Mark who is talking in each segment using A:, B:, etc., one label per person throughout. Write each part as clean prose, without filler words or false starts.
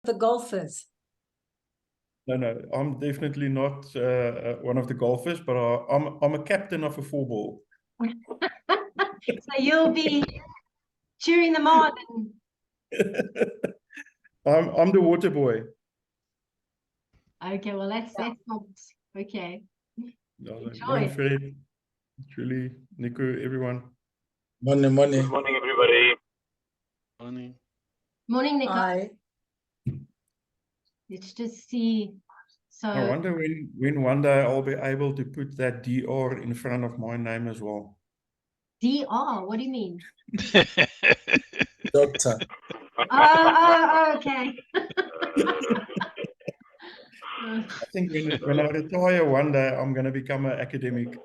A: the golfers?
B: No, I'm definitely not one of the golfers, but I'm a captain of a 4-ball.
C: So you'll be cheering them on.
B: I'm the water boy.
C: Okay, well that's not okay.
B: Morning, Fred, Julie, Nico, everyone.
D: Morning.
E: Good morning, everybody. Morning.
C: Morning, Nico.
A: Hi.
C: Let's just see. So
B: I wonder when one day I'll be able to put that DR in front of my name as well.
C: DR, what do you mean?
D: Doctor.
C: Oh, okay.
B: I think when I retire one day, I'm going to become an academic.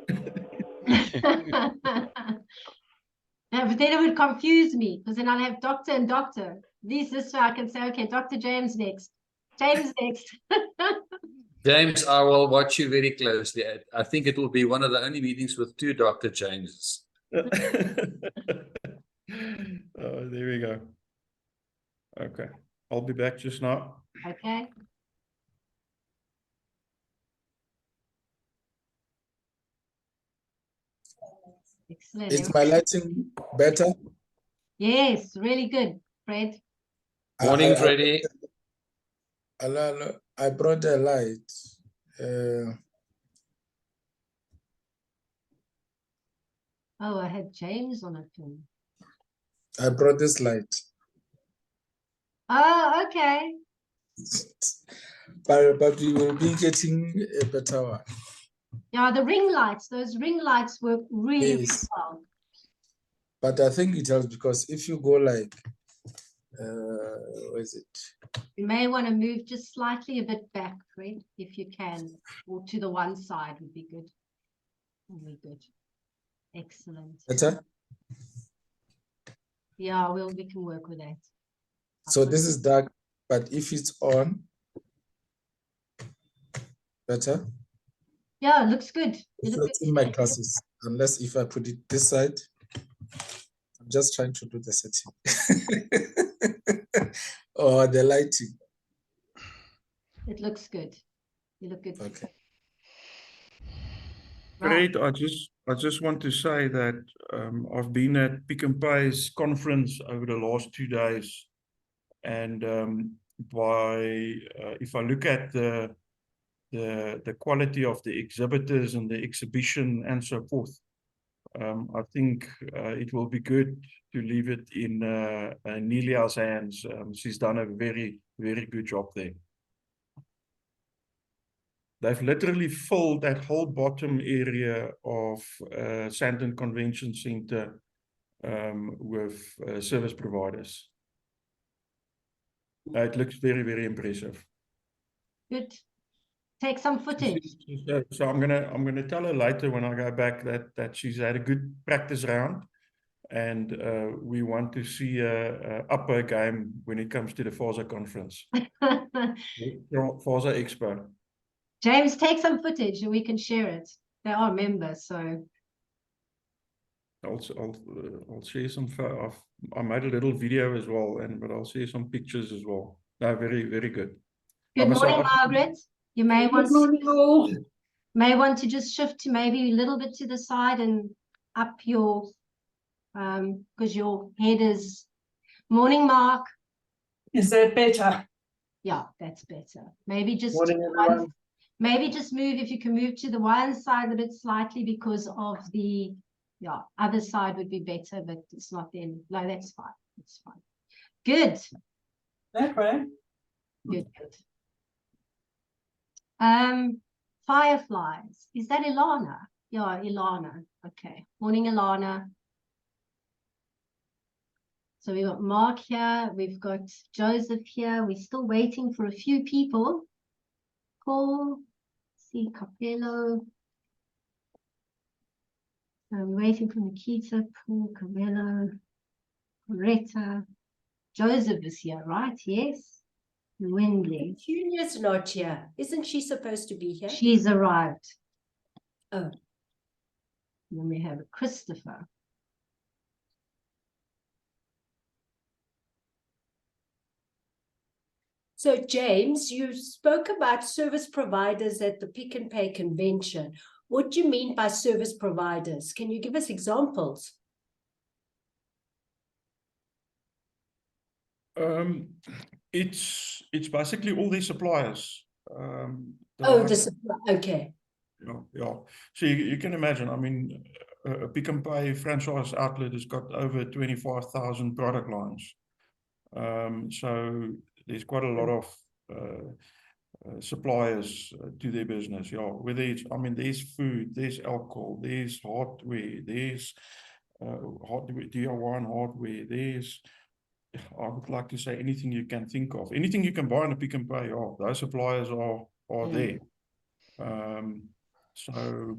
C: But then it would confuse me because then I'll have doctor and doctor. This way I can say, okay, Dr. James next. James next.
F: James, I will watch you very closely. I think it will be one of the only meetings with 2 Dr. Jameses.
B: Oh, there we go. Okay, I'll be back just now.
C: Okay. Excellent.
D: Is my lighting better?
C: Yes, really good, Fred.
F: Morning, Freddie.
D: I brought a light.
C: Oh, I had James on it too.
D: I brought this light.
C: Oh, okay.
D: But we will be getting a better one.
C: Yeah, the ring lights, those ring lights work really, really
D: Yes.
C: well.
D: But I think it helps because if you go like, where is it?
C: You may want to move just slightly a bit back, Fred, if you can, or to the one side would be good. Would be good. Excellent.
D: Better?
C: Yeah, we can work with that.
D: So this is dark, but if it's on, better?
C: Yeah, it looks good.
D: It's not in my classes, unless if I put it this side. I'm just trying to do the setting. Or the lighting.
C: It looks good. You look good.
D: Okay.
C: Right.
B: Fred, I just want to say that I've been at Pick n Pay's conference over the last 2 days, and if I look at the quality of the exhibitors and the exhibition and so forth, I think it will be good to leave it in Nelia's hands. She's done a very, very good job there. They've literally filled that whole bottom area of Sandton Convention Center with service providers. It looks very, very impressive.
C: Good. Take some footage.
B: So I'm gonna tell her later when I go back that she's had a good practice round, and we want to see a upper game when it comes to the FASA conference. FASA Expo.
C: James, take some footage and we can share it. They are members, so.
B: I'll share some. I made a little video as well, but I'll share some pictures as well. No, very, very good.
C: Good morning, Margaret. You may want to just shift to maybe a little bit to the side and up your, because your head is. Morning, Mark.
A: Is that better?
C: Yeah, that's better. Maybe just
A: Morning, everyone.
C: maybe just move, if you can move to the one side a bit slightly, because of the other side would be better, but it's not then. No, that's fine. It's fine. Good.
A: That way.
C: Good. Fireflies. Is that Ilana? Yeah, Ilana. Okay. Morning, Ilana. So we've got Mark here. We've got Joseph here. We're still waiting for a few people. Paul, see Capello. I'm waiting for Nikita, Paul, Camillo, Loretta. Joseph is here, right? Yes. Wendley.
A: Junior's not here. Isn't she supposed to be here?
C: She's arrived.
A: Oh.
C: And then we have Christopher.
A: So James, you spoke about service providers at the Pick n Pay convention. What do you mean by service providers? Can you give us examples?
B: It's basically all these suppliers.
A: Oh,
B: likes-
A: okay.
B: Yeah. So you can imagine, I mean, a Pick n Pay franchise outlet has got over 25,000 product lines. So there's quite a lot of suppliers to their business. Yeah, whether it's, I mean, there's food, there's alcohol, there's hardware, there's hardware, DIY and hardware, there's, I would like to say anything you can think of, anything you can buy in a Pick n Pay. Yeah, those suppliers are there. So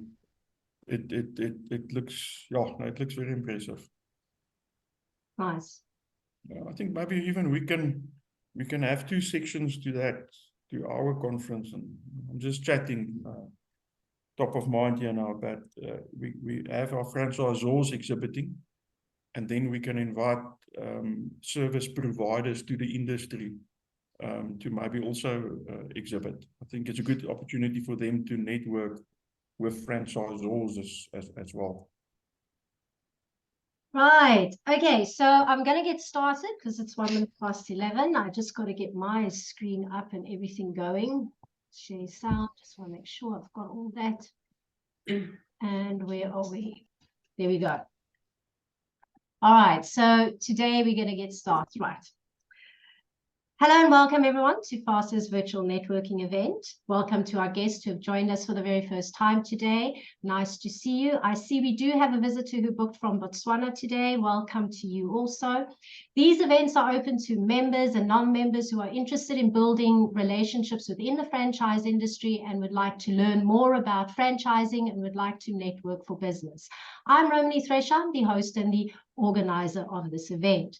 B: it looks, yeah, no, it looks very impressive.
C: Nice.
B: I think maybe even we can have 2 sections to that, to our conference, and I'm just chatting top of mind here now, but we have our franchisors exhibiting, and then we can invite service providers to the industry to maybe also exhibit. I think it's a good opportunity for them to network with franchisors as well.
C: Right. Okay. So I'm going to get started because it's 11:01. I just got to get my screen up and everything going. Share sound. Just want to make sure I've got all that. And where are we? There we go. All right. So today we're going to get started. Right. Hello and welcome everyone to FAST's virtual networking event. Welcome to our guests who have joined us for the very first time today. Nice to see you. I see we do have a visitor who booked from Botswana today. Welcome to you also. These events are open to members and non-members who are interested in building relationships within the franchise industry and would like to learn more about franchising and would like to network for business. I'm Romany Thresher, the host and the organizer of this event.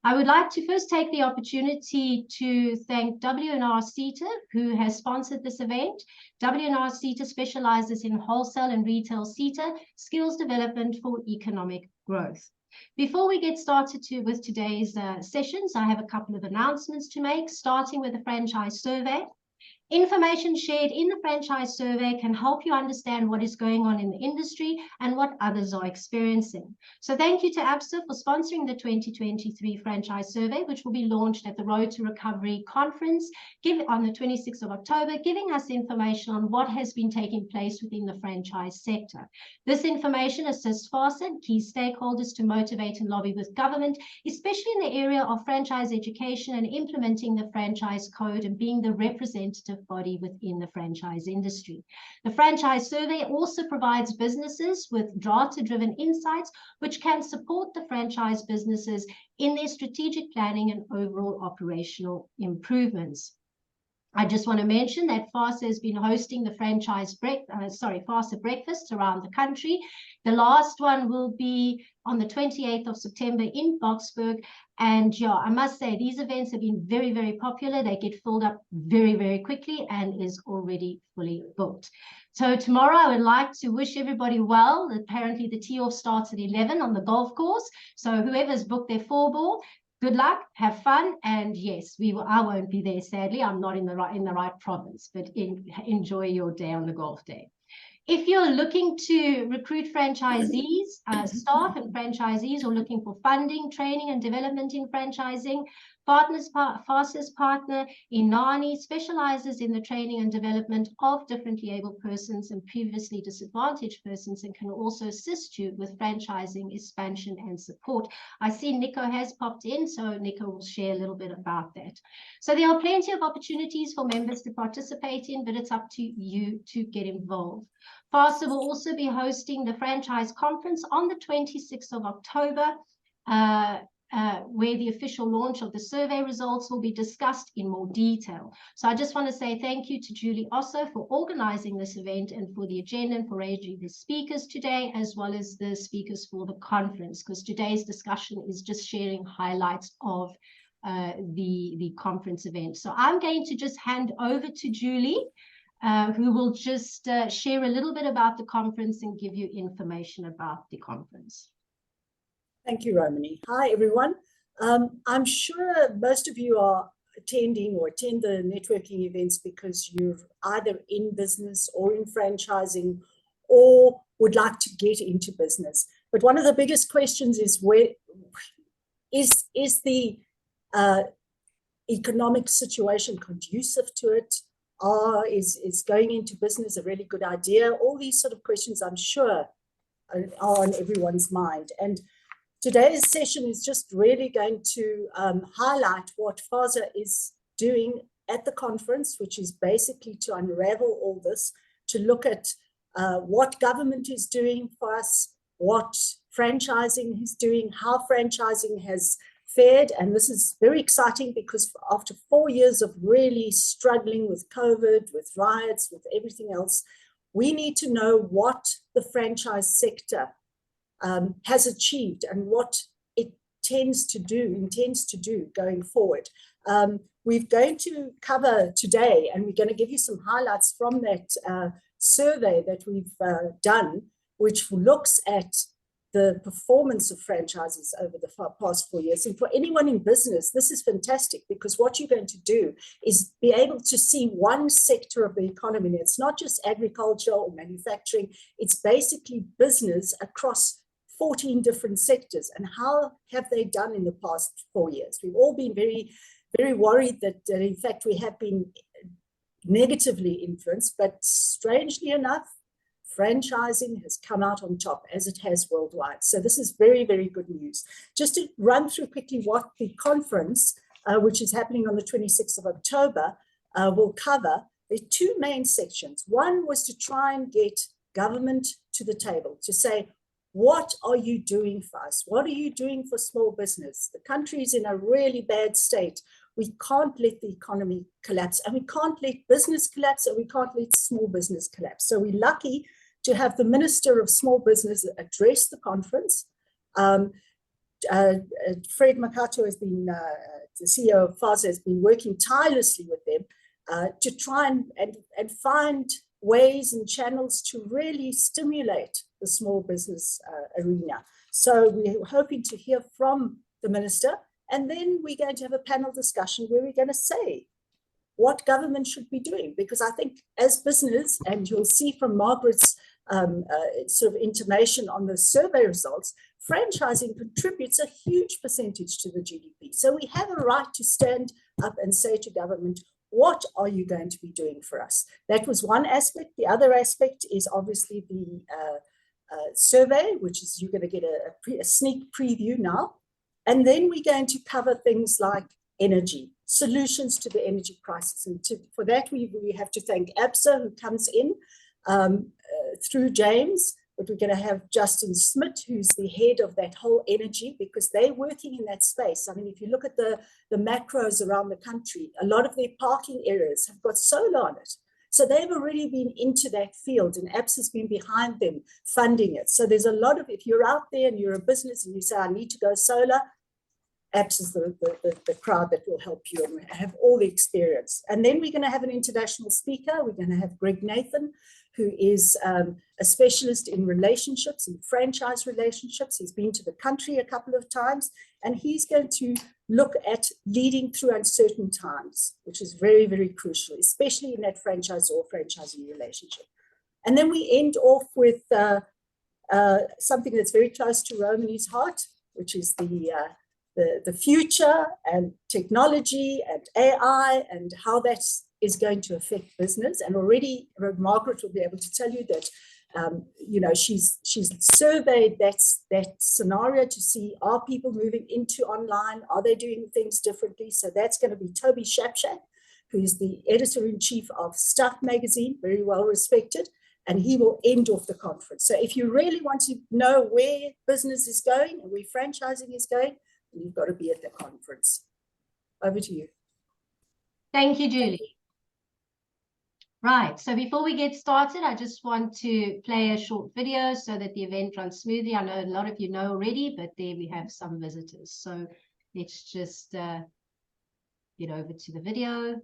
C: I would like to first take the opportunity to thank W&R CETA, who has sponsored this event. W&R CETA specializes in wholesale and retail CETA skills development for economic growth. Before we get started with today's sessions, I have a couple of announcements to make, starting with the franchise survey. Information shared in the franchise survey can help you understand what is going on in the industry and what others are experiencing. So thank you to ABSA for sponsoring the 2023 franchise survey, which will be launched at the Road to Recovery conference on the 26th of October, giving us information on what has been taking place within the franchise sector. This information assists FAST and key stakeholders to motivate and lobby with government, especially in the area of franchise education and implementing the franchise code and being the representative body within the franchise industry. The franchise survey also provides businesses with data-driven insights which can support the franchise businesses in their strategic planning and overall operational improvements. I just want to mention that FASA has been hosting the FASA breakfasts around the country. The last one will be on the 28th of September in Boksburg. And yeah, I must say these events have been very, very popular. They get filled up very, very quickly and is already fully booked. So tomorrow I would like to wish everybody well. Apparently the tee-off starts at 11 on the golf course. So whoever's booked their 4-ball, good luck, have fun, and yes, I won't be there, sadly. I'm not in the right province, but enjoy your day on the golf day. If you're looking to recruit franchisees, staff and franchisees, or looking for funding, training, and development in franchising, FAST's partner Inani specializes in the training and development of differently able persons and previously disadvantaged persons and can also assist you with franchising expansion and support. I see Nico has popped in, so Nico will share a little bit about that. So there are plenty of opportunities for members to participate in, but it's up to you to get involved. FASA will also be hosting the franchise conference on the 26th of October, where the official launch of the survey results will be discussed in more detail. So I just want to say thank you to Julie Osso for organizing this event and for the agenda and for arranging the speakers today, as well as the speakers for the conference, because today's discussion is just sharing highlights of the conference event. So I'm going to just hand over to Julie, who will just share a little bit about the conference and give you information about the conference.
G: Thank you, Romany. Hi, everyone. I'm sure most of you are attending or attend the networking events because you're either in business or in franchising or would like to get into business. But one of the biggest questions is where is the economic situation conducive to it? Is going into business a really good idea? All these sort of questions, I'm sure, are on everyone's mind. And today's session is just really going to highlight what FASA is doing at the conference, which is basically to unravel all this, to look at what government is doing for us, what franchising is doing, how franchising has fared. And this is very exciting because after 4 years of really struggling with COVID, with riots, with everything else, we need to know what the franchise sector has achieved and what it intends to do going forward. We're going to cover today, and we're going to give you some highlights from that survey that we've done, which looks at the performance of franchises over the past 4 years. And for anyone in business, this is fantastic because what you're going to do is be able to see one sector of the economy. And it's not just agriculture or manufacturing, it's basically business across 14 different sectors. And how have they done in the past 4 years? We've all been very, very worried that in fact we have been negatively influenced, but strangely enough, franchising has come out on top as it has worldwide. So this is very, very good news. Just to run through quickly what the conference, which is happening on the 26th of October, will cover. There are two main sections. One was to try and get government to the table to say, what are you doing for us? What are you doing for small business? The country is in a really bad state. We can't let the economy collapse, and we can't let business collapse, and we can't let small business collapse. So we're lucky to have the Minister of Small Business address the conference. Fred Makato has been, the CEO of FASA, has been working tirelessly with them to try and find ways and channels to really stimulate the small business arena. So we're hoping to hear from the Minister, and then we're going to have a panel discussion where we're going to say what government should be doing. Because I think as business, and you'll see from Margaret's sort of intimation on the survey results, franchising contributes a huge percentage to the GDP. So we have a right to stand up and say to government, what are you going to be doing for us? That was one aspect. The other aspect is obviously the survey, which is you're going to get a sneak preview now. And then we're going to cover things like energy, solutions to the energy crisis. And for that, we have to thank ABSA, who comes in through James, but we're going to have Justin Smith, who's the head of that whole energy, because they're working in that space. I mean, if you look at the macros around the country, a lot of their parking areas have got solar on it. So they've already been into that field, and ABSA's been behind them funding it. So there's a lot of, if you're out there and you're a business and you say, I need to go solar, ABSA's the crowd that will help you and have all the experience. And then we're going to have an international speaker. We're going to have Greg Nathan, who is a specialist in relationships and franchise relationships. He's been to the country a couple of times, and he's going to look at leading through uncertain times, which is very, very crucial, especially in that franchise or franchisee relationship. And then we end off with something that's very close to Romany's heart, which is the future and technology and AI and how that is going to affect business. And already Margaret will be able to tell you that she's surveyed that scenario to see, are people moving into online? Are they doing things differently? So that's going to be Toby Shapshak, who is the editor-in-chief of Stuff magazine, very well respected, and he will end off the conference. So if you really want to know where business is going and where franchising is going, you've got to be at the conference. Over to you.
C: Thank you, Julie. Right, so before we get started, I just want to play a short video so that the event runs smoothly. I know a lot of you know already, but there we have some visitors. So let's just get over to the video.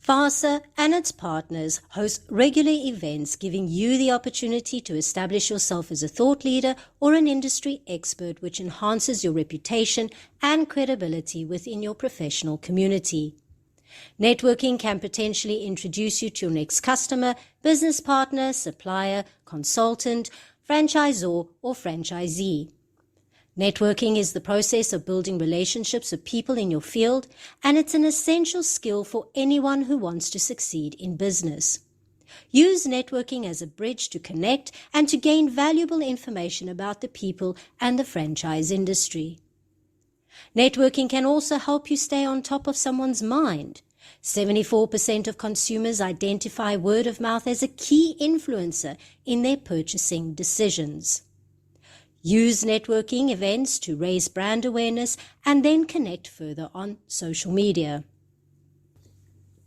H: FASA and its partners host regular events giving you the opportunity to establish yourself as a thought leader or an industry expert, which enhances your reputation and credibility within your professional community. Networking can potentially introduce you to your next customer, business partner, supplier, consultant, franchisor, or franchisee. Networking is the process of building relationships with people in your field, and it's an essential skill for anyone who wants to succeed in business. Use networking as a bridge to connect and to gain valuable information about the people and the franchise industry. Networking can also help you stay on top of someone's mind. 74% of consumers identify word of mouth as a key influencer in their purchasing decisions. Use networking events to raise brand awareness and then connect further on social media.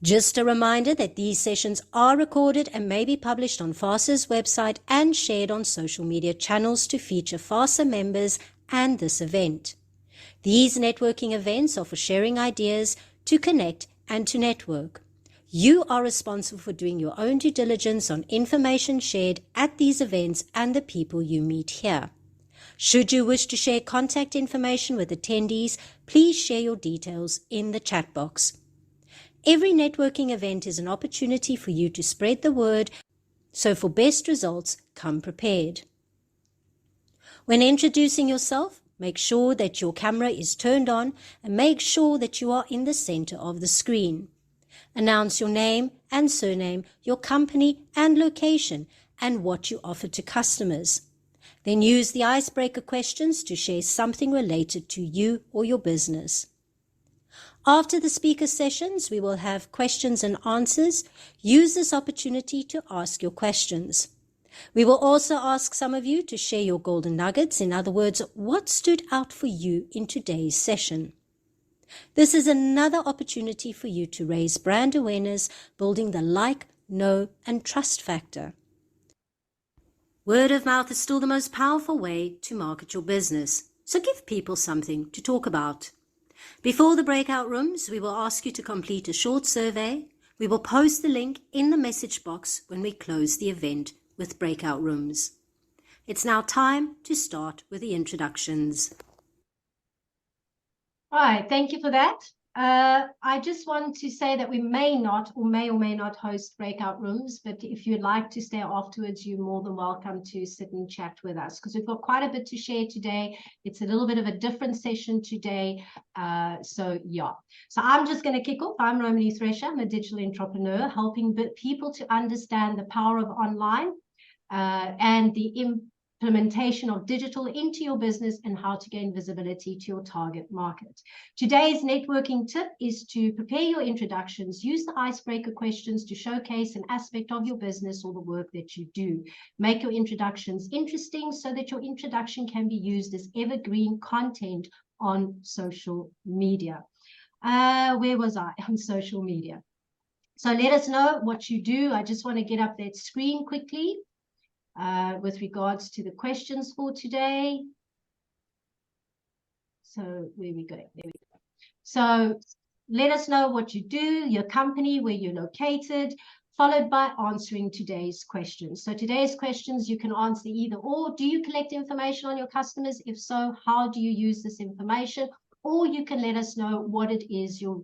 H: Just a reminder that these sessions are recorded and may be published on FASA's website and shared on social media channels to feature FASA members and this event. These networking events are for sharing ideas, to connect and to network. You are responsible for doing your own due diligence on information shared at these events and the people you meet here. Should you wish to share contact information with attendees, please share your details in the chat box. Every networking event is an opportunity for you to spread the word, so for best results, come prepared. When introducing yourself, make sure that your camera is turned on and make sure that you are in the center of the screen. Announce your name and surname, your company and location, and what you offer to customers. Then use the icebreaker questions to share something related to you or your business. After the speaker sessions, we will have questions and answers. Use this opportunity to ask your questions. We will also ask some of you to share your golden nuggets, in other words, what stood out for you in today's session. This is another opportunity for you to raise brand awareness, building the like, know, and trust factor. Word of mouth is still the most powerful way to market your business, so give people something to talk about. Before the breakout rooms, we will ask you to complete a short survey. We will post the link in the message box when we close the event with breakout rooms. It's now time to start with the introductions.
C: All right, thank you for that. I just want to say that we may or may not host breakout rooms, but if you'd like to stay afterwards, you're more than welcome to sit and chat with us because we've got quite a bit to share today. It's a little bit of a different session today. So I'm just going to kick off. I'm Romilly Thresher. I'm a digital entrepreneur helping people to understand the power of online and the implementation of digital into your business and how to gain visibility to your target market. Today's networking tip is to prepare your introductions. Use the icebreaker questions to showcase an aspect of your business or the work that you do. Make your introductions interesting so that your introduction can be used as evergreen content on social media. Where was I? On social media. So let us know what you do. I just want to get up that screen quickly. With regards to the questions for today. So where we go? There we go. So let us know what you do, your company, where you're located, followed by answering today's questions. So today's questions you can answer either or. Do you collect information on your customers? If so, how do you use this information? Or you can let us know what is your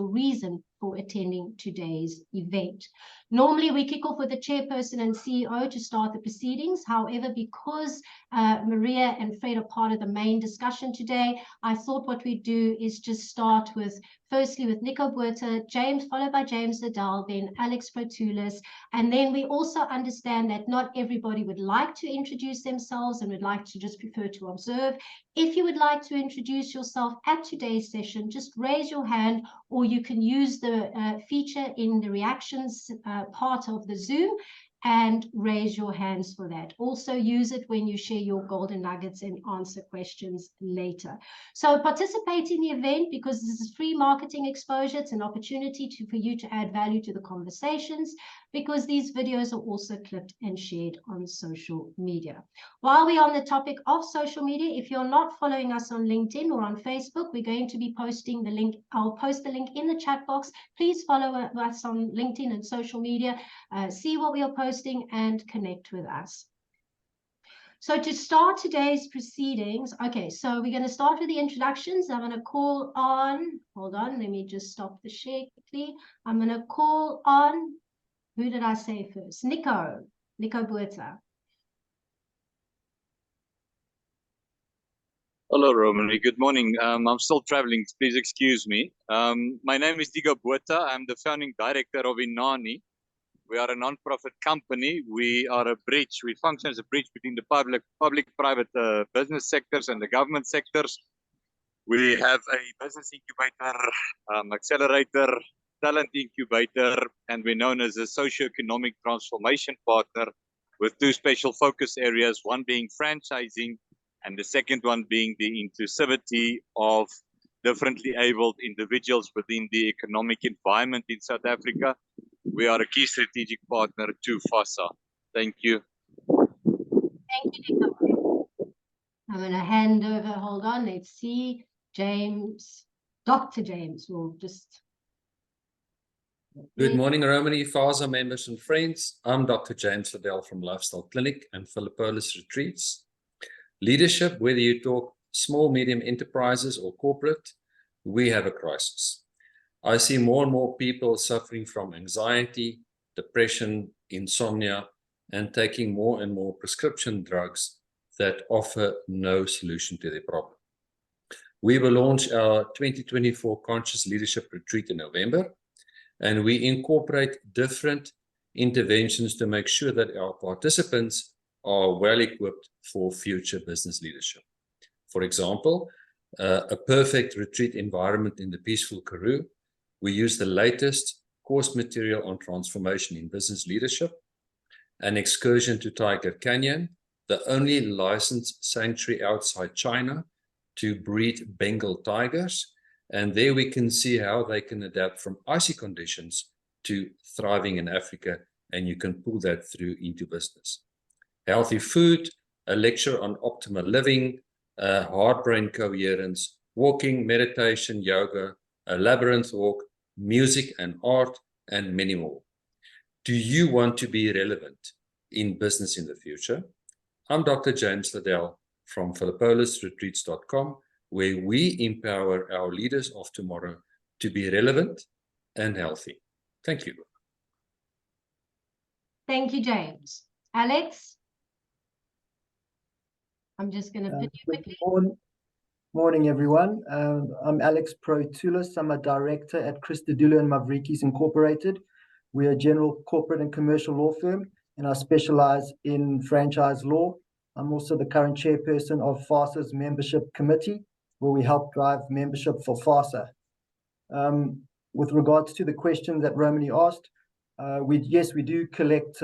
C: reason for attending today's event. Normally, we kick off with the chairperson and CEO to start the proceedings. However, because Maria and Fred are part of the main discussion today, I thought what we'd do is just start with, firstly, with Nico Buerta, James, followed by James Liddell, then Alex Protoulis. And then we also understand that not everybody would like to introduce themselves and would like to just prefer to observe. If you would like to introduce yourself at today's session, just raise your hand, or you can use the feature in the reactions part of the Zoom and raise your hands for that. Also use it when you share your golden nuggets and answer questions later. So participate in the event because this is free marketing exposure. It's an opportunity for you to add value to the conversations because these videos are also clipped and shared on social media. While we're on the topic of social media, if you're not following us on LinkedIn or on Facebook, we're going to be posting the link. I'll post the link in the chat box. Please follow us on LinkedIn and social media, see what we are posting and connect with us. So to start today's proceedings, okay, so we're going to start with the introductions. I'm going to call on, hold on, let me just stop the share quickly. I'm going to call on, who did I say first? Nico Botha.
E: Hello, Romani. Good morning. I'm still traveling. Please excuse me. My name is Nico Botha. I'm the founding director of Inani. We are a non-profit company. We are a bridge. We function as a bridge between the public-private business sectors and the government sectors. We have a business incubator, accelerator, talent incubator, and we're known as a socio-economic transformation partner with two special focus areas, one being franchising and the second one being the inclusivity of differently abled individuals within the economic environment in South Africa. We are a key strategic partner to FASA. Thank you.
C: Thank you, Nico. I'm going to hand over, hold on, let's see, James, Dr. James will just...
F: Good morning, Romani, FASA members and friends. I'm Dr. James Liddell from Lifestyle Clinic and Philippolis Retreats. Leadership, whether you talk small, medium enterprises or corporate, we have a crisis. I see more and more people suffering from anxiety, depression, insomnia, and taking more and more prescription drugs that offer no solution to their problem. We will launch our 2024 Conscious Leadership Retreat in November, and we incorporate different interventions to make sure that our participants are well equipped for future business leadership. For example, a perfect retreat environment in the peaceful Karoo. We use the latest course material on transformation in business leadership, an excursion to Tiger Canyon, the only licensed sanctuary outside China to breed Bengal tigers. And there we can see how they can adapt from icy conditions to thriving in Africa, and you can pull that through into business. Healthy food, a lecture on optimal living, heart-brain coherence, walking, meditation, yoga, a labyrinth walk, music and art, and many more. Do you want to be relevant in business in the future? I'm Dr. James Liddell from philippolisretreats.com, where we empower our leaders of tomorrow to be relevant and healthy. Thank you.
C: Thank you, James. Alex? I'm just going to put you quickly.
I: Morning, everyone. I'm Alex Protoulis. I'm a director at Christodoulou and Mavrikis Incorporated. We are a general corporate and commercial law firm, and I specialize in franchise law. I'm also the current chairperson of FASA's membership committee, where we help drive membership for FASA. With regards to the question that Romani asked, yes, we do collect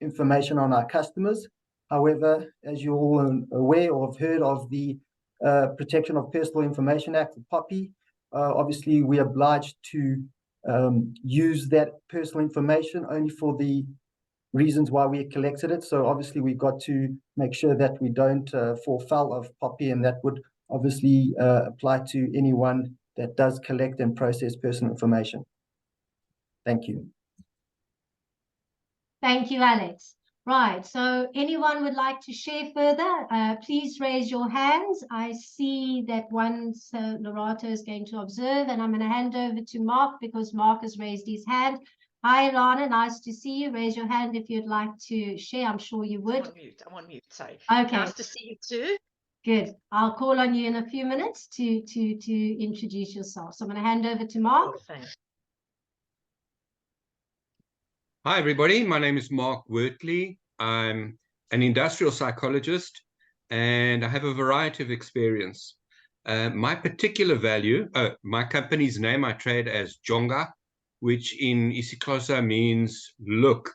I: information on our customers. However, as you're all aware or have heard of the Protection of Personal Information Act, the POPI, obviously we are obliged to use that personal information only for the reasons why we collected it. So obviously we've got to make sure that we don't fall foul of POPI, and that would obviously apply to anyone that does collect and process personal information. Thank you.
C: Thank you, Alex. Right, so anyone would like to share further, please raise your hands. I see that one Lorato is going to observe, and I'm going to hand over to Mark because Mark has raised his hand. Hi, Lana, nice to see you. Raise your hand if you'd like to share. I'm sure you would.
J: I'm on mute, sorry.
C: Okay.
J: Nice to see you too.
C: Good. I'll call on you in a few minutes to introduce yourself. So I'm going to hand over to Mark.
J: Oh, thanks.
K: Hi, everybody. My name is Mark Wortley. I'm an industrial psychologist, and I have a variety of experience. My particular value, my company's name, I trade as Jonga, which in isiXhosa means look.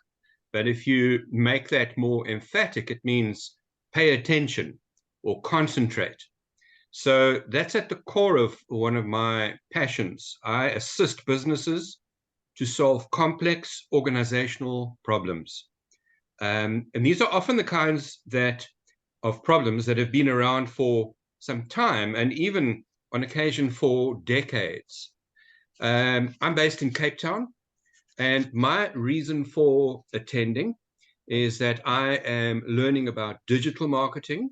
K: But if you make that more emphatic, it means pay attention or concentrate. So that's at the core of one of my passions. I assist businesses to solve complex organizational problems. And these are often the kinds of problems that have been around for some time, and even on occasion for decades. I'm based in Cape Town, and my reason for attending is that I am learning about digital marketing.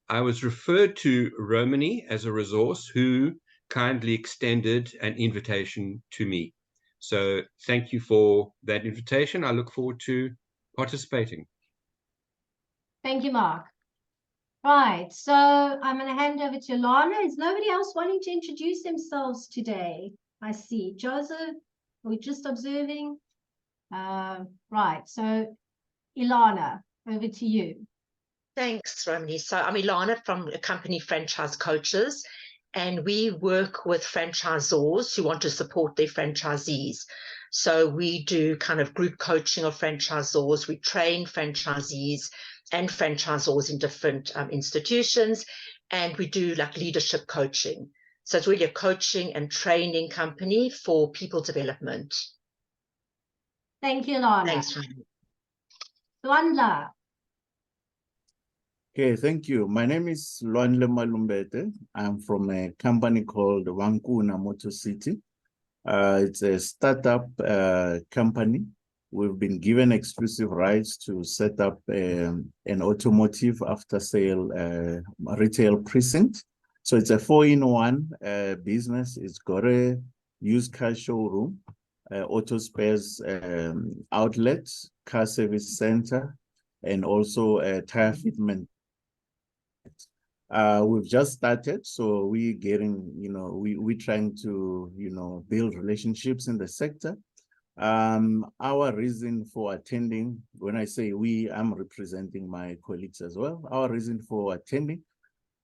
K: I was referred to Romani as a resource who kindly extended an invitation to me. So thank you for that invitation. I look forward to participating.
C: Thank you, Mark. Right, so I'm going to hand over to Ilana. Is nobody else wanting to introduce themselves today? I see. Joseph, we're just observing. Right, so Ilana, over to you.
J: Thanks, Romani. So I'm Ilana from a company, Franchise Coaches, and we work with franchisors who want to support their franchisees. So we do kind of group coaching of franchisors. We train franchisees and franchisors in different institutions, and we do like leadership coaching. So it's really a coaching and training company for people development.
C: Thank you, Ilana.
J: Thanks, Romani.
C: Lwandla.
L: Okay, thank you. My name is Lwandle Malumbete. I'm from a company called Wankuna Motor City. It's a startup company. We've been given exclusive rights to set up an automotive after-sale retail precinct. So it's a 4-in-1 business. It's got a used car showroom, auto spares outlet, car service center, and also a tire fitment. We've just started, so we're getting, we're trying to, build relationships in the sector. Our reason for attending, when I say we, I'm representing my colleagues as well. Our reason for attending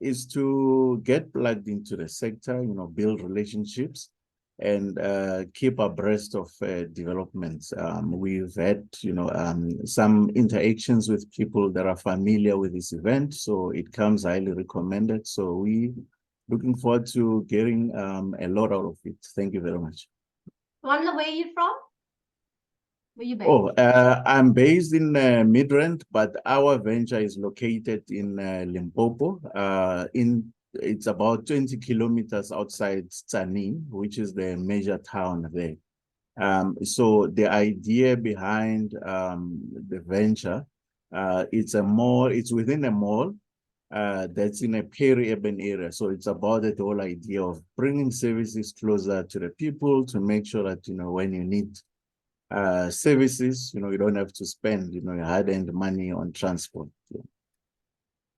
L: is to get plugged into the sector, build relationships and keep abreast of developments. We've had, some interactions with people that are familiar with this event, so it comes highly recommended. So we looking forward to getting a lot out of it. Thank you very much.
C: Lwandla, where are you from? Where are you based?
L: Oh, I'm based in Midrand, but our venture is located in Limpopo. It's about 20 kilometers outside Tzaneen, which is the major town there. So the idea behind the venture, it's within a mall that's in a peri-urban area. So it's about the whole idea of bringing services closer to the people to make sure that, when you need services, you don't have to spend, your hard-earned money on transport. Yeah.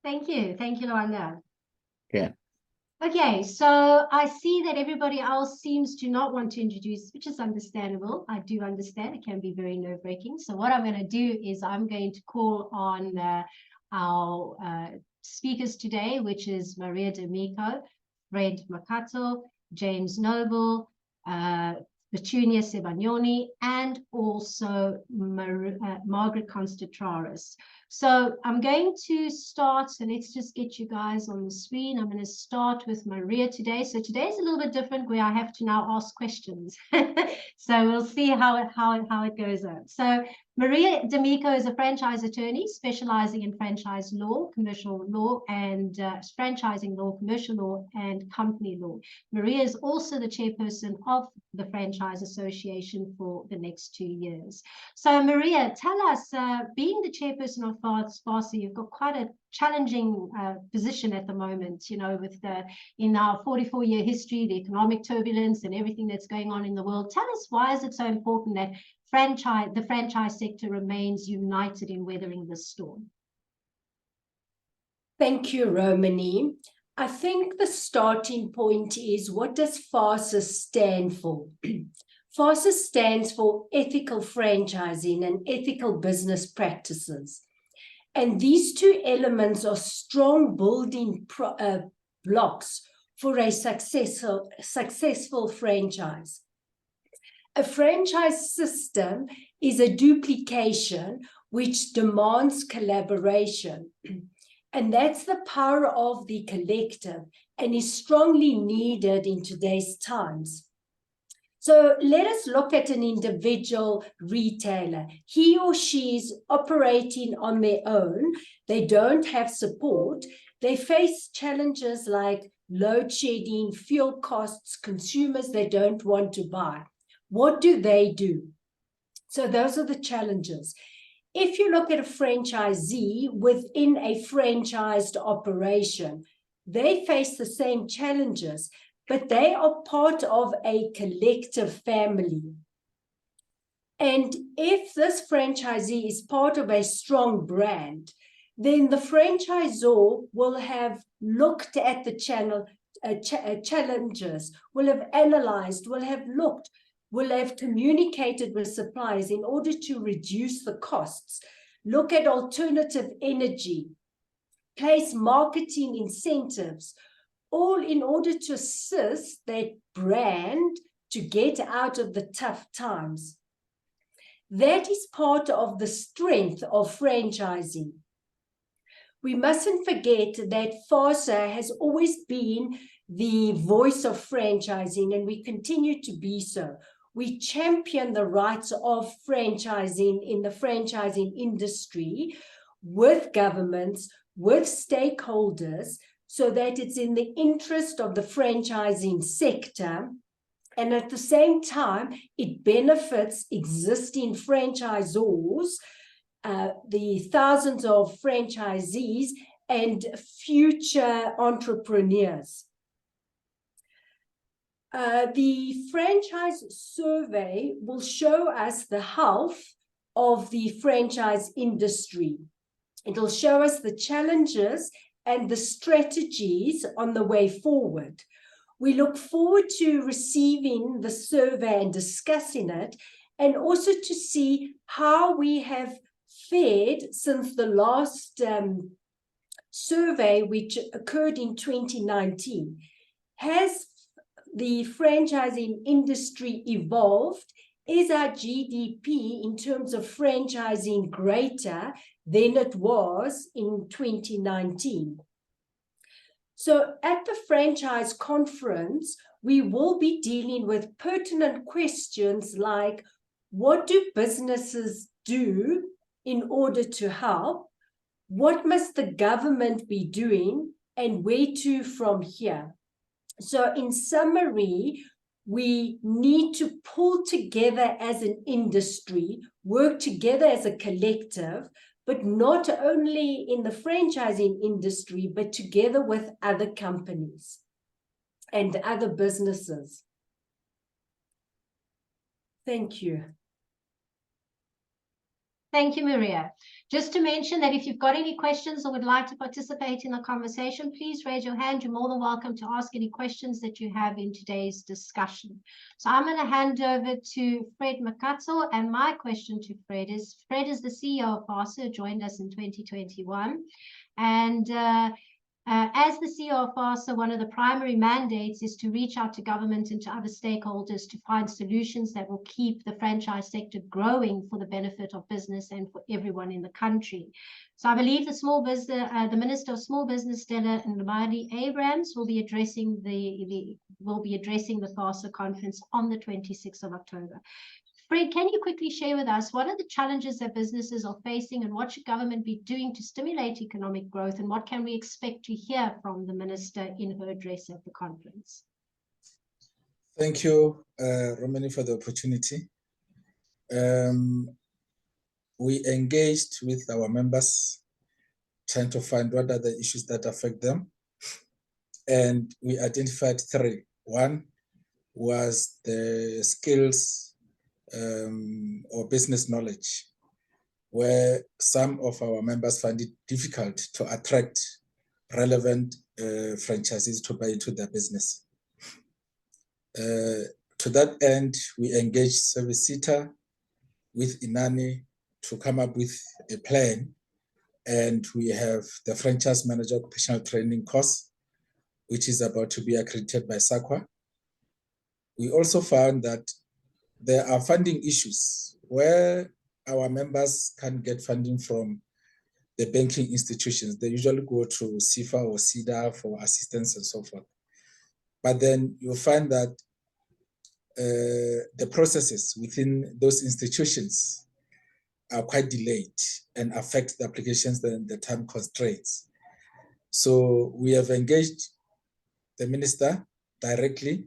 C: Thank you, Lwandla.
L: Yeah.
C: Okay, so I see that everybody else seems to not want to introduce, which is understandable. I do understand it can be very nerve-wracking. So what I'm going to do is I'm going to call on our speakers today, which is Maria D'Amico, Fred Makato, James Noble, Petunia Sebagnoni, and also Margaret Constantraris. So I'm going to start, so let's just get you guys on the screen. I'm going to start with Maria today. So today's a little bit different where I have to now ask questions. So we'll see how it goes on. So Maria D'Amico is a franchise attorney specializing in franchise law, commercial law, and franchising law, commercial law, and company law. Maria is also the chairperson of the Franchise Association for the next 2 years. So Maria, tell us, being the chairperson of FASA, you've got quite a challenging position at the moment, with in our 44-year history, the economic turbulence and everything that's going on in the world. Tell us, why is it so important that the franchise sector remains united in weathering this storm?
A: Thank you, Romani. I think the starting point is, what does FASA stand for? FASA stands for Ethical Franchising and Ethical Business Practices. And these two elements are strong building blocks for a successful franchise. A franchise system is a duplication which demands collaboration. And that's the power of the collective and is strongly needed in today's times. So let us look at an individual retailer. He or she is operating on their own. They don't have support. They face challenges like load shedding, fuel costs, consumers they don't want to buy. What do? So those are the challenges. If you look at a franchisee within a franchised operation, they face the same challenges, but they are part of a collective family. And if this franchisee is part of a strong brand, then the franchisor will have looked at the challenges, will have analyzed, will have looked, will have communicated with suppliers in order to reduce the costs, look at alternative energy, place marketing incentives, all in order to assist that brand to get out of the tough times. That is part of the strength of franchising. We mustn't forget that FASA has always been the voice of franchising, and we continue to be so. We champion the rights of franchising in the franchising industry with governments, with stakeholders, so that it's in the interest of the franchising sector. And at the same time, it benefits existing franchisors, the thousands of franchisees, and future entrepreneurs. The franchise survey will show us the health of the franchise industry. It'll show us the challenges and the strategies on the way forward. We look forward to receiving the survey and discussing it, and also to see how we have fared since the last survey, which occurred in 2019. Has the franchising industry evolved? Is our GDP in terms of franchising greater than it was in 2019? So at the franchise conference, we will be dealing with pertinent questions like, what do businesses do in order to help? What must the government be doing, and where to from here? So in summary, we need to pull together as an industry, work together as a collective, but not only in the franchising industry, but together with other companies and other businesses. Thank you.
C: Thank you, Maria. Just to mention that if you've got any questions or would like to participate in the conversation, please raise your hand. You're more than welcome to ask any questions that you have in today's discussion. So I'm going to hand over to Fred Makatso, and my question to Fred is the CEO of FASA, joined us in 2021. And as the CEO of FASA, one of the primary mandates is to reach out to government and to other stakeholders to find solutions that will keep the franchise sector growing for the benefit of business and for everyone in the country. So I believe the Minister of Small Business, Stella Nxumalo-Abrahams, will be addressing the FASA conference on the 26th of October. Fred, can you quickly share with us what are the challenges that businesses are facing, and what should government be doing to stimulate economic growth, and what can we expect to hear from the Minister in her address at the conference?
D: Thank you, Romani, for the opportunity. We engaged with our members, trying to find what are the issues that affect them. And we identified three. One was the skills or business knowledge, where some of our members find it difficult to attract relevant franchisees to buy into their business. To that end, we engaged Servicita with Inani to come up with a plan, and we have the franchise manager occupational training course, which is about to be accredited by SAQA. We also found that there are funding issues where our members can't get funding from the banking institutions. They usually go to SIFA or SIDA for assistance and so forth. But then you'll find that the processes within those institutions are quite delayed and affect the applications and the time constraints. So we have engaged the minister directly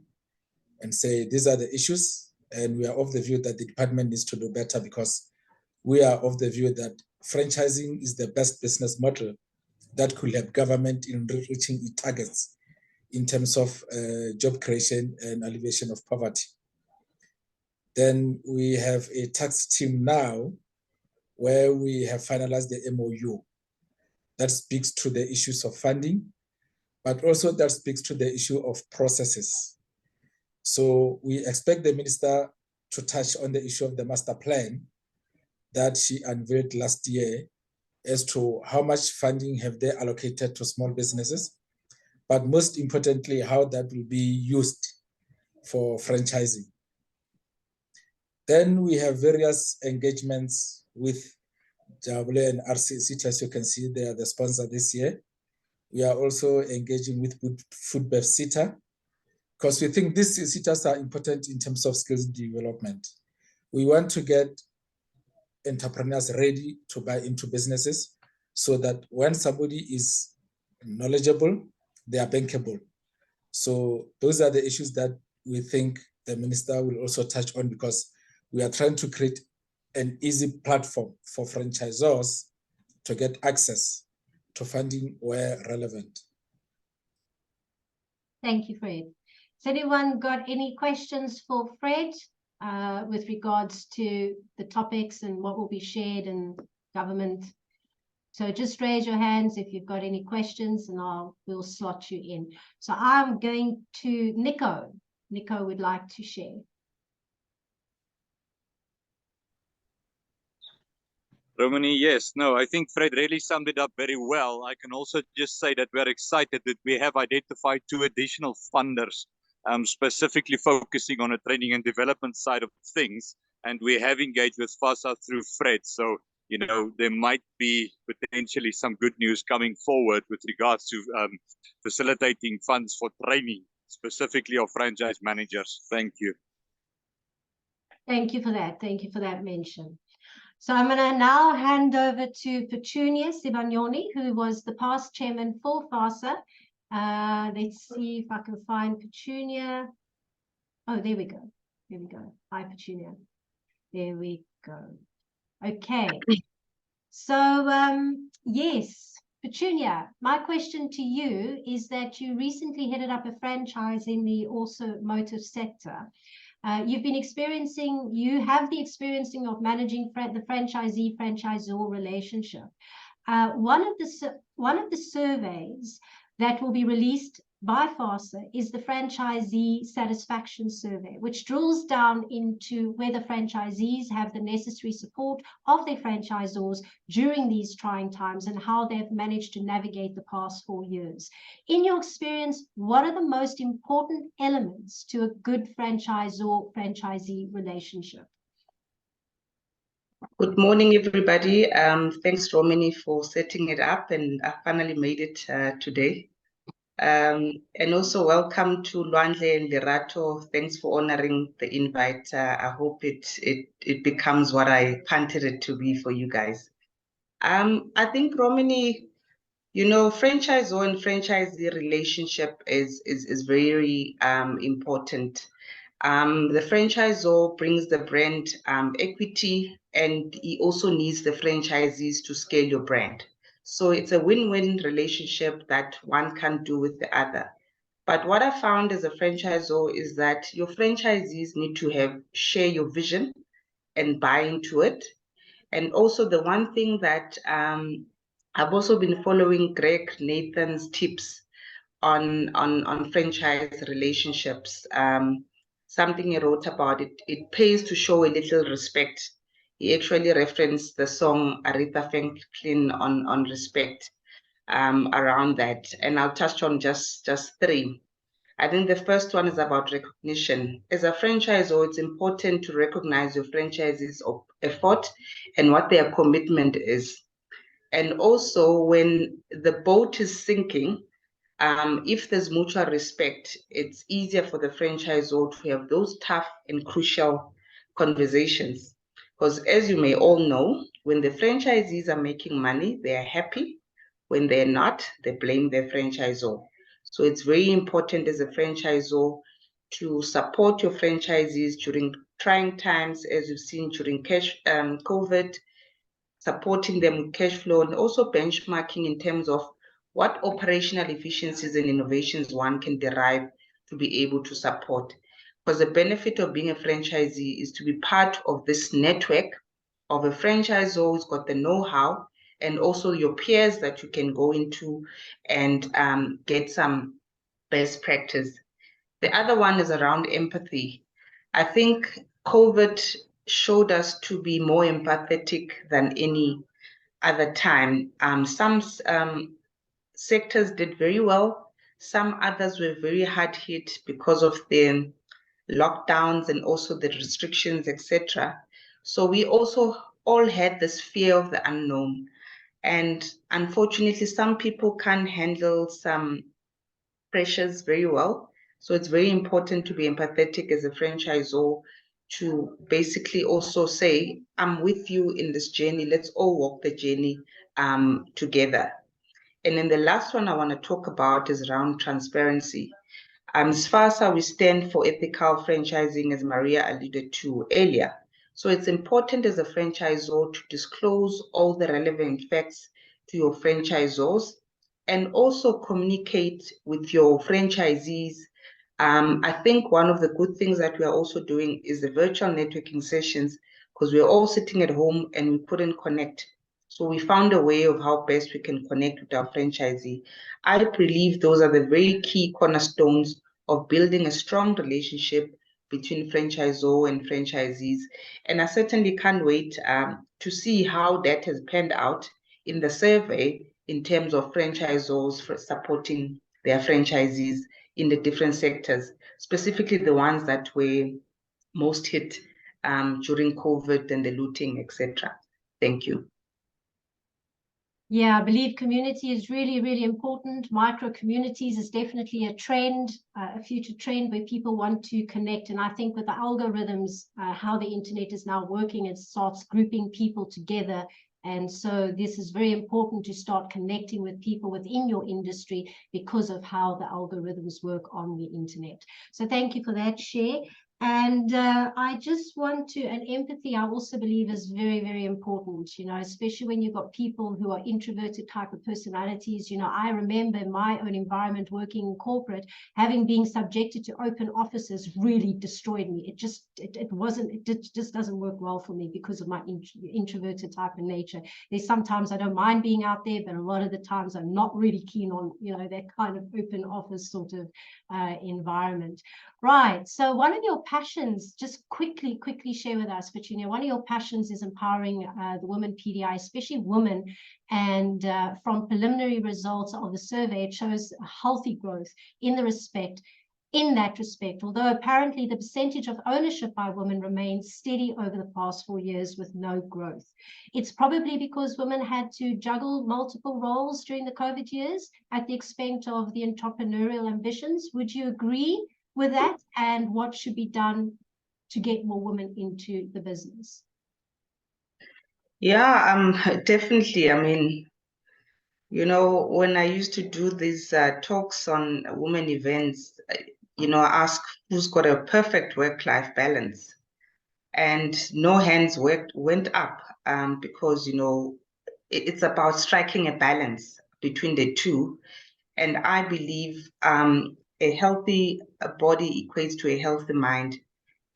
D: and say, these are the issues. And we are of the view that the department needs to do better, because we are of the view that franchising is the best business model that could help government in reaching its targets in terms of job creation and alleviation of poverty. Then we have a tax team now where we have finalized the MOU that speaks to the issues of funding, but also that speaks to the issue of processes. So we expect the minister to touch on the issue of the master plan that she unveiled last year as to how much funding have they allocated to small businesses, but most importantly, how that will be used for franchising. Then we have various engagements with Jabulani and RCCT, as you can see, they are the sponsor this year. We are also engaging with Foodbef SETA, because we think these SETAs are important in terms of skills development. We want to get entrepreneurs ready to buy into businesses so that when somebody is knowledgeable, they are bankable. So those are the issues that we think the minister will also touch on, because we are trying to create an easy platform for franchisors to get access to funding where relevant.
C: Thank you, Fred. Has anyone got any questions for Fred with regards to the topics and what will be shared in government? So just raise your hands if you've got any questions and we'll slot you in. So I'm going to Nico. Nico would like to share.
E: Romani, yes. No, I think Fred really summed it up very well. I can also just say that we're excited that we have identified 2 additional funders, specifically focusing on a training and development side of things. And we have engaged with FASA through Fred. So, you know, there might be potentially some good news coming forward with regards to facilitating funds for training, specifically of franchise managers. Thank you.
C: Thank you for that. Thank you for that mention. So I'm going to now hand over to Petunia Sibanyoni, who was the past chairman for FASA. Let's see if I can find Petunia. Oh, there we go. There we go. Hi, Petunia. There we go. Okay. So, yes, Petunia, my question to you is that you recently headed up a franchise in the automotive sector. You have the experiencing of managing the franchisee-franchisor relationship. One of the surveys that will be released by FASA is the franchisee satisfaction survey, which drills down into whether franchisees have the necessary support of their franchisors during these trying times and how they've managed to navigate the past 4 years. In your experience, what are the most important elements to a good franchisor-franchisee relationship?
M: Good morning, everybody. Thanks, Romani, for setting it up, and I finally made it today. And also welcome to Lwandle and Lerato. Thanks for honoring the invite. I hope it becomes what I panted it to be for you guys. I think, Romani, you know, franchisor and franchisee relationship is very important. The franchisor brings the brand equity, and he also needs the franchisees to scale your brand. So it's a win-win relationship that one can do with the other. But what I found as a franchisor is that your franchisees need to share your vision and buy into it. And also the one thing that I've also been following Greg Nathan's tips on franchise relationships. Something he wrote about it. It pays to show a little respect. He actually referenced the song Aretha Franklin on respect around that. And I'll touch on just 3. I think the first one is about recognition. As a franchisor, it's important to recognize your franchisees' effort and what their commitment is. And also when the boat is sinking, if there's mutual respect, it's easier for the franchisor to have those tough and crucial conversations. Because as you may all know, when the franchisees are making money, they are happy. When they're not, they blame their franchisor. So it's very important as a franchisor to support your franchisees during trying times, as you've seen during COVID, supporting them with cash flow, and also benchmarking in terms of what operational efficiencies and innovations one can derive to be able to support. Because the benefit of being a franchisee is to be part of this network of a franchisor who's got the know-how, and also your peers that you can go into and get some best practice. The other one is around empathy. I think COVID showed us to be more empathetic than any other time. Some sectors did very well. Some others were very hard hit because of the lockdowns and also the restrictions, etc. So we also all had this fear of the unknown. And unfortunately, some people can't handle some pressures very well. So it's very important to be empathetic as a franchisor, to basically also say, I'm with you in this journey. Let's all walk the journey together. And then the last one I want to talk about is around transparency. SFASA, we stand for ethical franchising, as Maria alluded to earlier. So it's important as a franchisor to disclose all the relevant facts to your franchisors and also communicate with your franchisees. I think one of the good things that we are also doing is the virtual networking sessions, because we're all sitting at home and we couldn't connect. So we found a way of how best we can connect with our franchisee. I believe those are the very key cornerstones of building a strong relationship between franchisor and franchisees. And I certainly can't wait to see how that has panned out in the survey in terms of franchisors for supporting their franchisees in the different sectors, specifically the ones that were most hit during COVID and the looting, etc. Thank you.
C: Yeah, I believe community is really, really important. Micro communities is definitely a trend, a future trend where people want to connect. And I think with the algorithms, how the internet is now working, it starts grouping people together. And so this is very important to start connecting with people within your industry because of how the algorithms work on the internet. So thank you for that share. And I just want to, and empathy, I also believe is very, very important, you know, especially when you've got people who are introverted type of personalities. You know, I remember in my own environment working in corporate, having been subjected to open offices really destroyed me. It just doesn't work well for me because of my introverted type of nature. There's sometimes I don't mind being out there, but a lot of the times I'm not really keen on, you know, that kind of open office sort of environment. Right. So one of your passions, just quickly share with us, Petunia, one of your passions is empowering the women PDI, especially women. And from preliminary results of the survey, it shows a healthy growth in that respect, although apparently the percentage of ownership by women remains steady over the past 4 years with no growth. It's probably because women had to juggle multiple roles during the COVID years at the expense of the entrepreneurial ambitions. Would you agree with that? And what should be done to get more women into the business?
M: Yeah, definitely. I mean, you know, when I used to do these talks on women events, you know, I ask who's got a perfect work-life balance, and no hands went up because, you know, it's about striking a balance between the two. And I believe a healthy body equates to a healthy mind.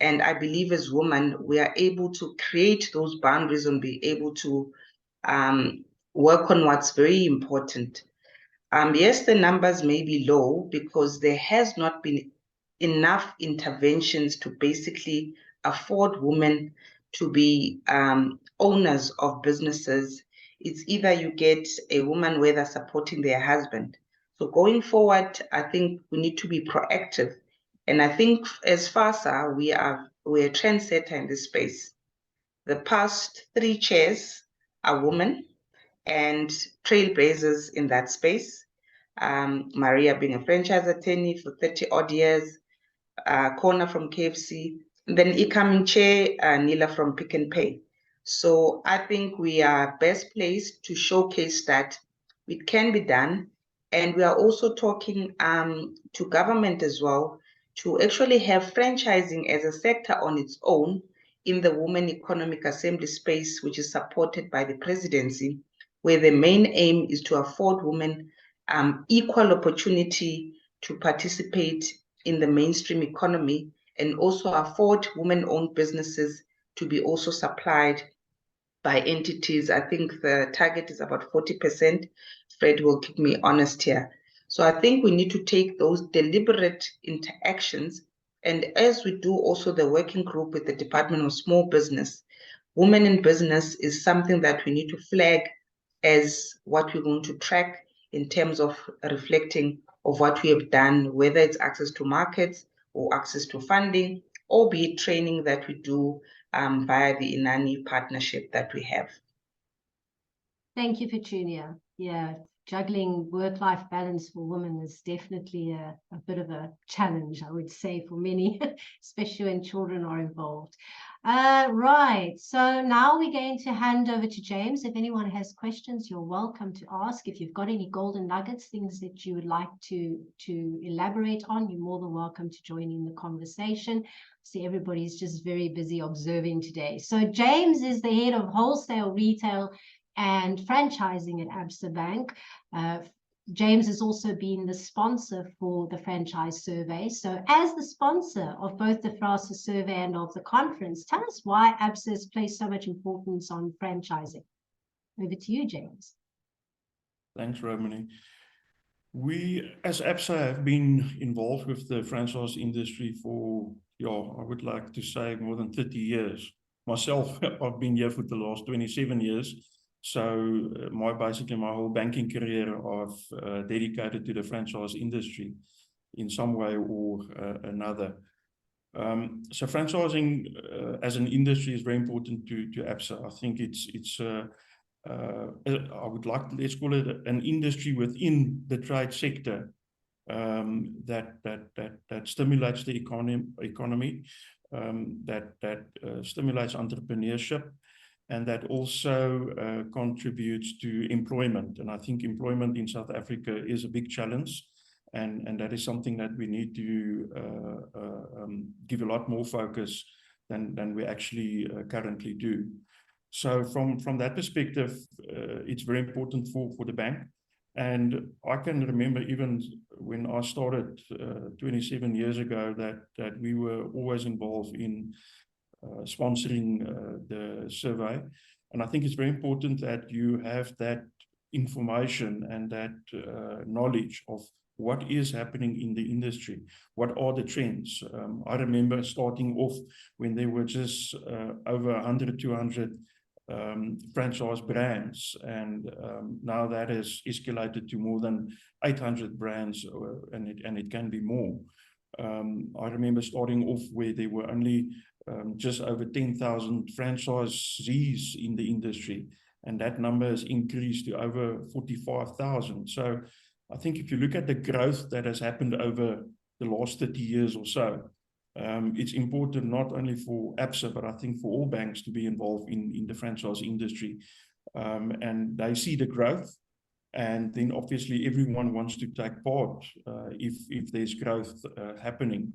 M: And I believe as women, we are able to create those boundaries and be able to work on what's very important. Yes, the numbers may be low because there has not been enough interventions to basically afford women to be owners of businesses. It's either you get a woman where they're supporting their husband. So going forward, I think we need to be proactive. And I think as FASA, we're a trendsetter in this space. The past 3 chairs are women and trailblazers in that space. Maria being a franchise attorney for 30 odd years, Kona from KFC, and then incoming chair, Nila from Pick n Pay. So I think we are best placed to showcase that it can be done. And we are also talking to government as well to actually have franchising as a sector on its own in the Women Economic Assembly space, which is supported by the presidency, where the main aim is to afford women equal opportunity to participate in the mainstream economy, and also afford women-owned businesses to be also supplied by entities. I think the target is about 40%. Fred will keep me honest here. So I think we need to take those deliberate interactions. And as we do also the working group with the Department of Small Business, women in business is something that we need to flag as what we're going to track in terms of reflecting of what we have done, whether it's access to markets or access to funding, or be it training that we do via the Inani partnership that we have.
C: Thank you, Petunia. Yeah, juggling work-life balance for women is definitely a bit of a challenge, I would say, for many, especially when children are involved. Right, so now we're going to hand over to James. If anyone has questions, you're welcome to ask. If you've got any golden nuggets, things that you would like to elaborate on, you're more than welcome to join in the conversation. See, everybody's just very busy observing today. So James is the head of wholesale, retail, and franchising at Absa Bank. James has also been the sponsor for the franchise survey. So as the sponsor of both the FRASA survey and of the conference, tell us why Absa has placed so much importance on franchising. Over to you, James.
B: Thanks, Romany. We, as Absa, have been involved with the franchise industry for, I would like to say more than 30 years. Myself, I've been here for the last 27 years. So basically my whole banking career I've dedicated to the franchise industry in some way or another. So franchising as an industry is very important to Absa. I think I would like to, let's call it an industry within the trade sector that stimulates the economy, that stimulates entrepreneurship, and that also contributes to employment. And I think employment in South Africa is a big challenge, and that is something that we need to give a lot more focus than we actually currently do. So from that perspective, it's very important for the bank. And I can remember even when I started 27 years ago that we were always involved in sponsoring the survey. And I think it's very important that you have that information and that knowledge of what is happening in the industry, what are the trends. I remember starting off when there were just over 100, 200 franchise brands, and now that has escalated to more than 800 brands, and it can be more. I remember starting off where there were only just over 10,000 franchisees in the industry, and that number has increased to over 45,000. So I think if you look at the growth that has happened over the last 30 years or so, it's important not only for Absa, but I think for all banks to be involved in the franchise industry. And they see the growth, and then obviously everyone wants to take part if there's growth happening.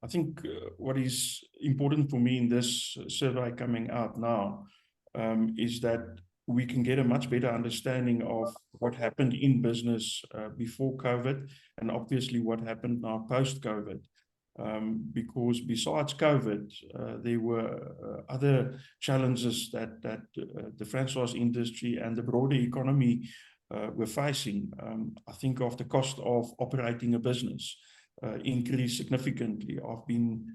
B: I think what is important for me in this survey coming out now is that we can get a much better understanding of what happened in business before COVID, and obviously what happened now post-COVID. Because besides COVID, there were other challenges that the franchise industry and the broader economy were facing. I think of the cost of operating a business increased significantly. I've been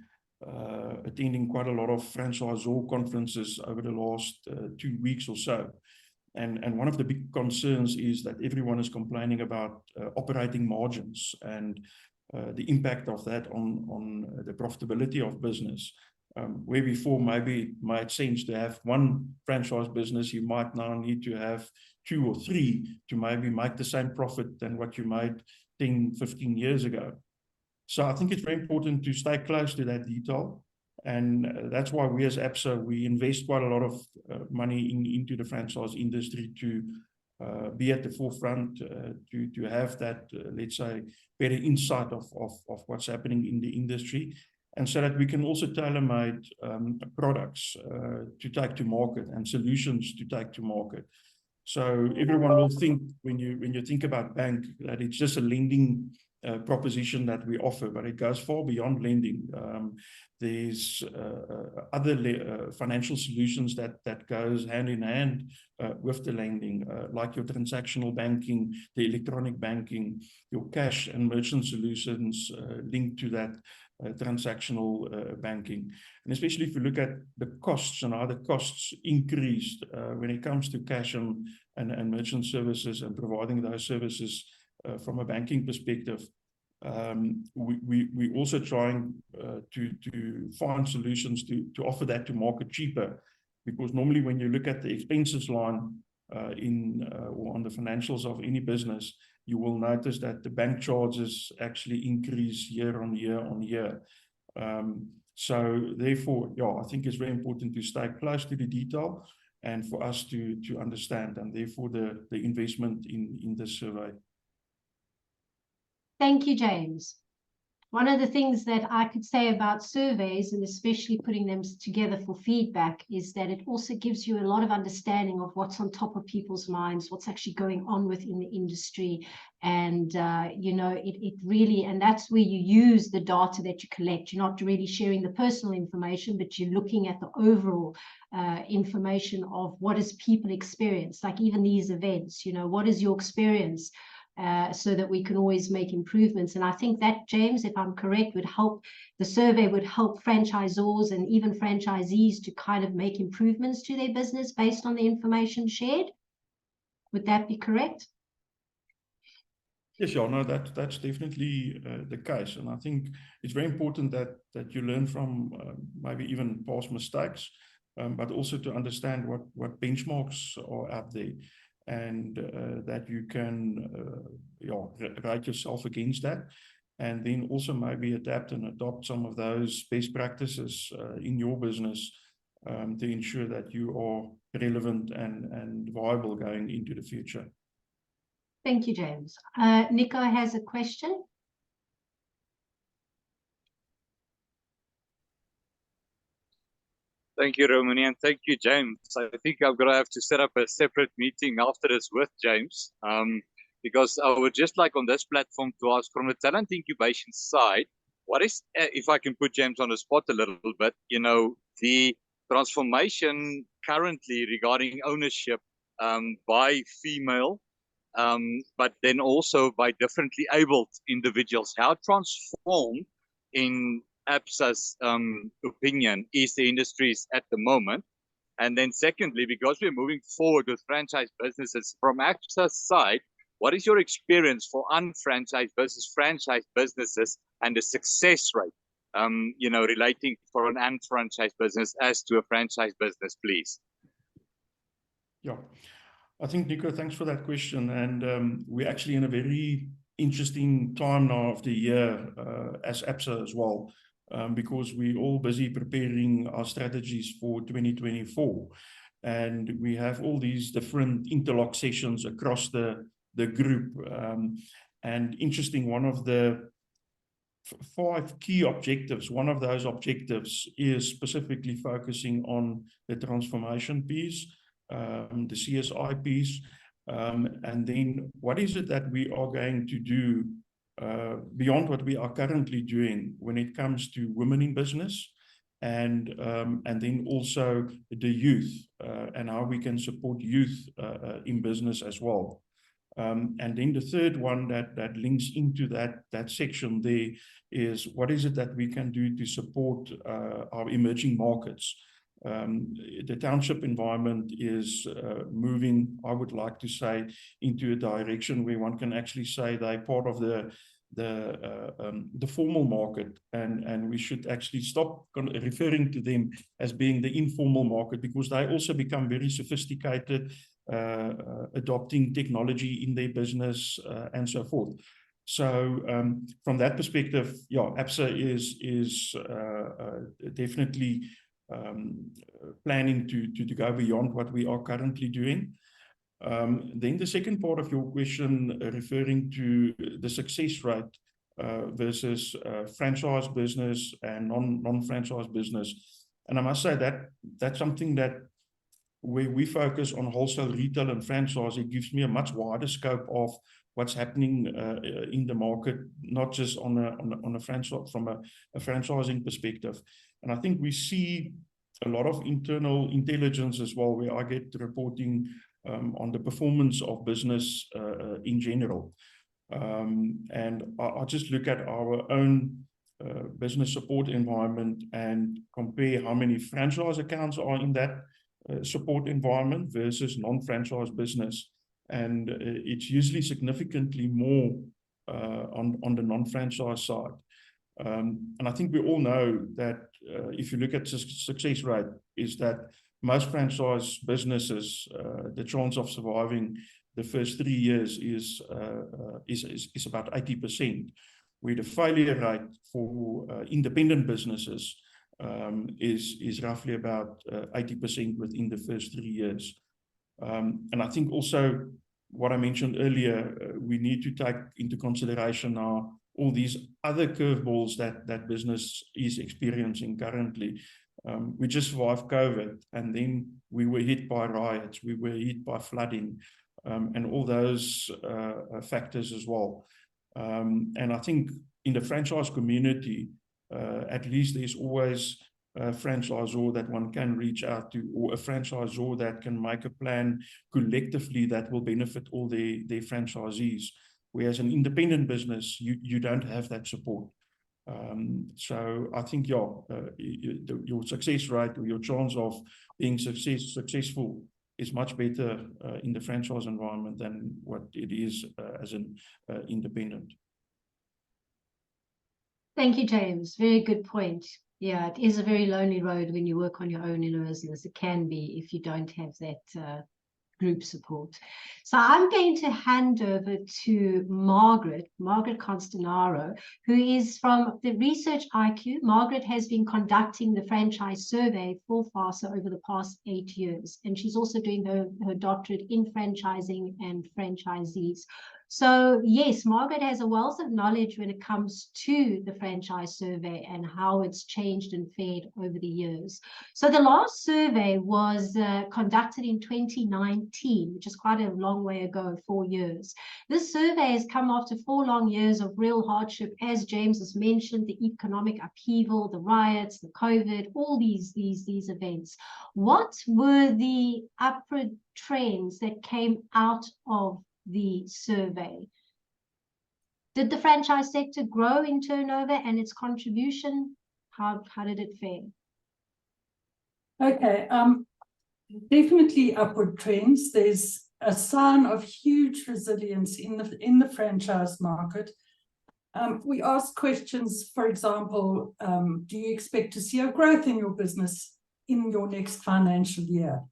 B: attending quite a lot of franchisor conferences over the last 2 weeks or so. And one of the big concerns is that everyone is complaining about operating margins and the impact of that on the profitability of business. Where before maybe it made sense to have one franchise business, you might now need to have 2 or 3 to maybe make the same profit than what you made 10, 15 years ago. So I think it's very important to stay close to that detail. And that's why we as Absa, we invest quite a lot of money into the franchise industry to be at the forefront, to have that, let's say, better insight of what's happening in the industry, and so that we can also tailor-made products to take to market and solutions to take to market. So everyone will think when you think about bank that it's just a lending proposition that we offer, but it goes far beyond lending. There's other financial solutions that goes hand in hand with the lending, like your transactional banking, the electronic banking, your cash and merchant solutions linked to that transactional banking. And especially if you look at the costs and how the costs increased when it comes to cash and merchant services and providing those services from a banking perspective. We also trying to find solutions to offer that to market cheaper, because normally when you look at the expenses line or on the financials of any business, you will notice that the bank charges actually increase year on year. So therefore, yeah, I think it's very important to stay close to the detail and for us to understand, and therefore the investment in this survey.
C: Thank you, James. One of the things that I could say about surveys, and especially putting them together for feedback, is that it also gives you a lot of understanding of what's on top of people's minds, what's actually going on within the industry. And, you know, it really, and that's where you use the data that you collect. You're not really sharing the personal information, but you're looking at the overall information of what does people experience, like even these events, you know, what is your experience? So that we can always make improvements. And I think that, James, if I'm correct, would help, the survey would help franchisors and even franchisees to kind of make improvements to their business based on the information shared. Would that be correct?
B: Yes, yeah, no, that's definitely the case. And I think it's very important that you learn from maybe even past mistakes, but also to understand what benchmarks are out there. And that you can rate yourself against that, and then also maybe adapt and adopt some of those best practices in your business to ensure that you are relevant and viable going into the future.
C: Thank you, James. Nico has a question.
E: Thank you, Romani, and thank you, James. I think I'm going to have to set up a separate meeting after this with James, because I would just like on this platform to ask from the talent incubation side, what is, if I can put James on the spot a little bit, you know, the transformation currently regarding ownership by female, but then also by differently abled individuals, how transformed in ABSA's opinion is the industries at the moment? And then secondly, because we're moving forward with franchise businesses, from ABSA's side, what is your experience for unfranchised versus franchise businesses and the success rate, you know, relating for an unfranchised business as to a franchise business, please?
B: Yeah, I think, Nico, thanks for that question. And we're actually in a very interesting time now of the year as ABSA as well. Because we're all busy preparing our strategies for 2024. And we have all these different interlock sessions across the group. And interesting, one of the 5 key objectives, one of those objectives is specifically focusing on the transformation piece, the CSI piece. And then what is it that we are going to do beyond what we are currently doing when it comes to women in business, and then also the youth and how we can support youth in business as well. And then the third one that links into that section there is what is it that we can do to support our emerging markets. The township environment is moving, I would like to say, into a direction where one can actually say they're part of the formal market, and we should actually stop referring to them as being the informal market, because they also become very sophisticated, adopting technology in their business and so forth. So from that perspective, yeah, ABSA is definitely planning to go beyond what we are currently doing. Then the second part of your question referring to the success rate versus franchise business and non-franchise business. And I must say that that's something that where we focus on wholesale, retail, and franchise, it gives me a much wider scope of what's happening in the market, not just on a franchise from a franchising perspective. And I think we see a lot of internal intelligence as well, where I get reporting on the performance of business in general. And I just look at our own business support environment and compare how many franchise accounts are in that support environment versus non-franchise business. And it's usually significantly more on the non-franchise side. And I think we all know that if you look at success rate, is that most franchise businesses, the chance of surviving the first 3 years is about 80%, where the failure rate for independent businesses is roughly about 80% within the first 3 years. And I think also what I mentioned earlier, we need to take into consideration now all these other curveballs that business is experiencing currently. We just survived COVID, and then we were hit by riots, we were hit by flooding, and all those factors as well. And I think in the franchise community, at least there's always a franchisor that one can reach out to, or a franchisor that can make a plan collectively that will benefit all their franchisees. Whereas an independent business, you don't have that support. So I think, yeah, your success rate or your chance of being successful is much better in the franchise environment than what it is as an independent.
C: Thank you, James. Very good point. Yeah, it is a very lonely road when you work on your own in a business. It can be if you don't have that group support. So I'm going to hand over to Margaret Constanaro, who is from the Research IQ. Margaret has been conducting the franchise survey for FASA over the past 8 years, and she's also doing her doctorate in franchising and franchisees. So yes, Margaret has a wealth of knowledge when it comes to the franchise survey and how it's changed and fared over the years. So the last survey was conducted in 2019, which is quite a long way ago, 4 years. This survey has come after 4 long years of real hardship, as James has mentioned, the economic upheaval, the riots, the COVID, all these events. What were the upward trends that came out of the survey? Did the franchise sector grow in turnover and its contribution? How did it fare?
N: Okay, definitely upward trends. There's a sign of huge resilience in the franchise market. We asked questions, for example, do you expect to see a growth in your business in your next financial year?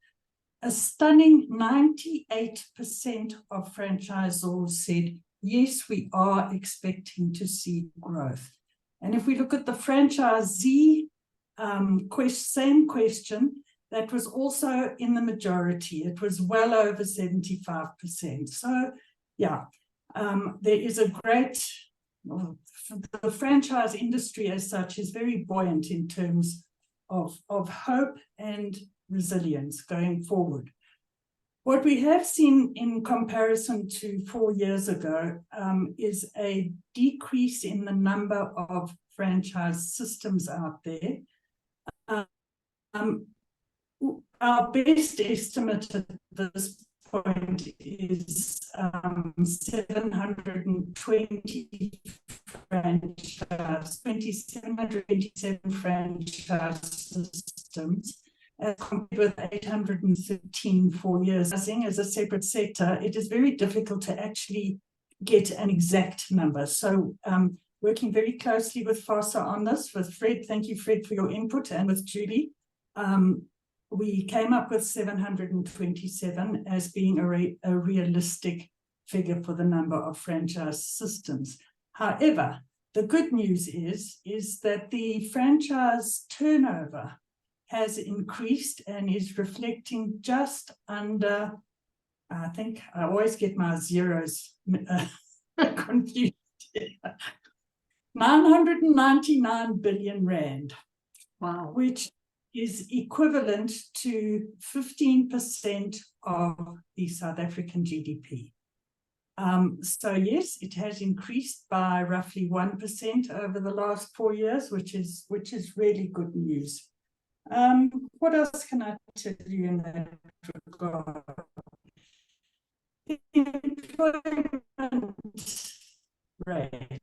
N: A stunning 98% of franchisors said, yes, we are expecting to see growth. And if we look at the franchisee same question, that was also in the majority. It was well over 75%. So, yeah, there is a great, the franchise industry as such is very buoyant in terms of hope and resilience going forward. What we have seen in comparison to 4 years ago is a decrease in the number of franchise systems out there. Our best estimate at this point is 727 franchise systems, compared with 813 4 years. As a separate sector, it is very difficult to actually get an exact number. So working very closely with FASA on this, with Fred, thank you, Fred, for your input, and with Julie, we came up with 727 as being a realistic figure for the number of franchise systems. However, the good news is that the franchise turnover has increased and is reflecting just under, I think I always get my zeros confused. 999 billion rand,
A: Wow.
N: which is equivalent to 15% of the South African GDP. So yes, it has increased by roughly 1% over the last 4 years, which is really good news. What else can I tell you in that regard? The employment rate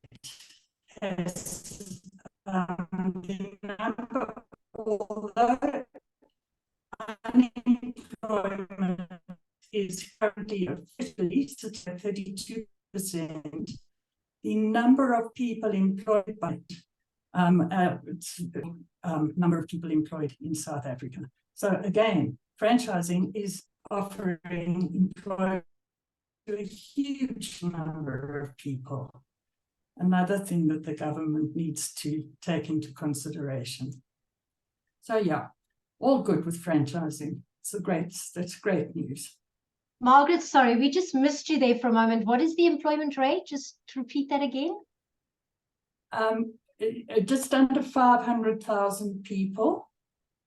N: has the number, although unemployment is currently officially sits at 32%, the number of people employed by number of people employed in South Africa. So again, franchising is offering employment to a huge number of people. Another thing that the government needs to take into consideration. So yeah, all good with franchising. That's great news.
C: Margaret, sorry, we just missed you there for a moment. What is the employment rate? Just to repeat that again.
N: Just under 500,000 people,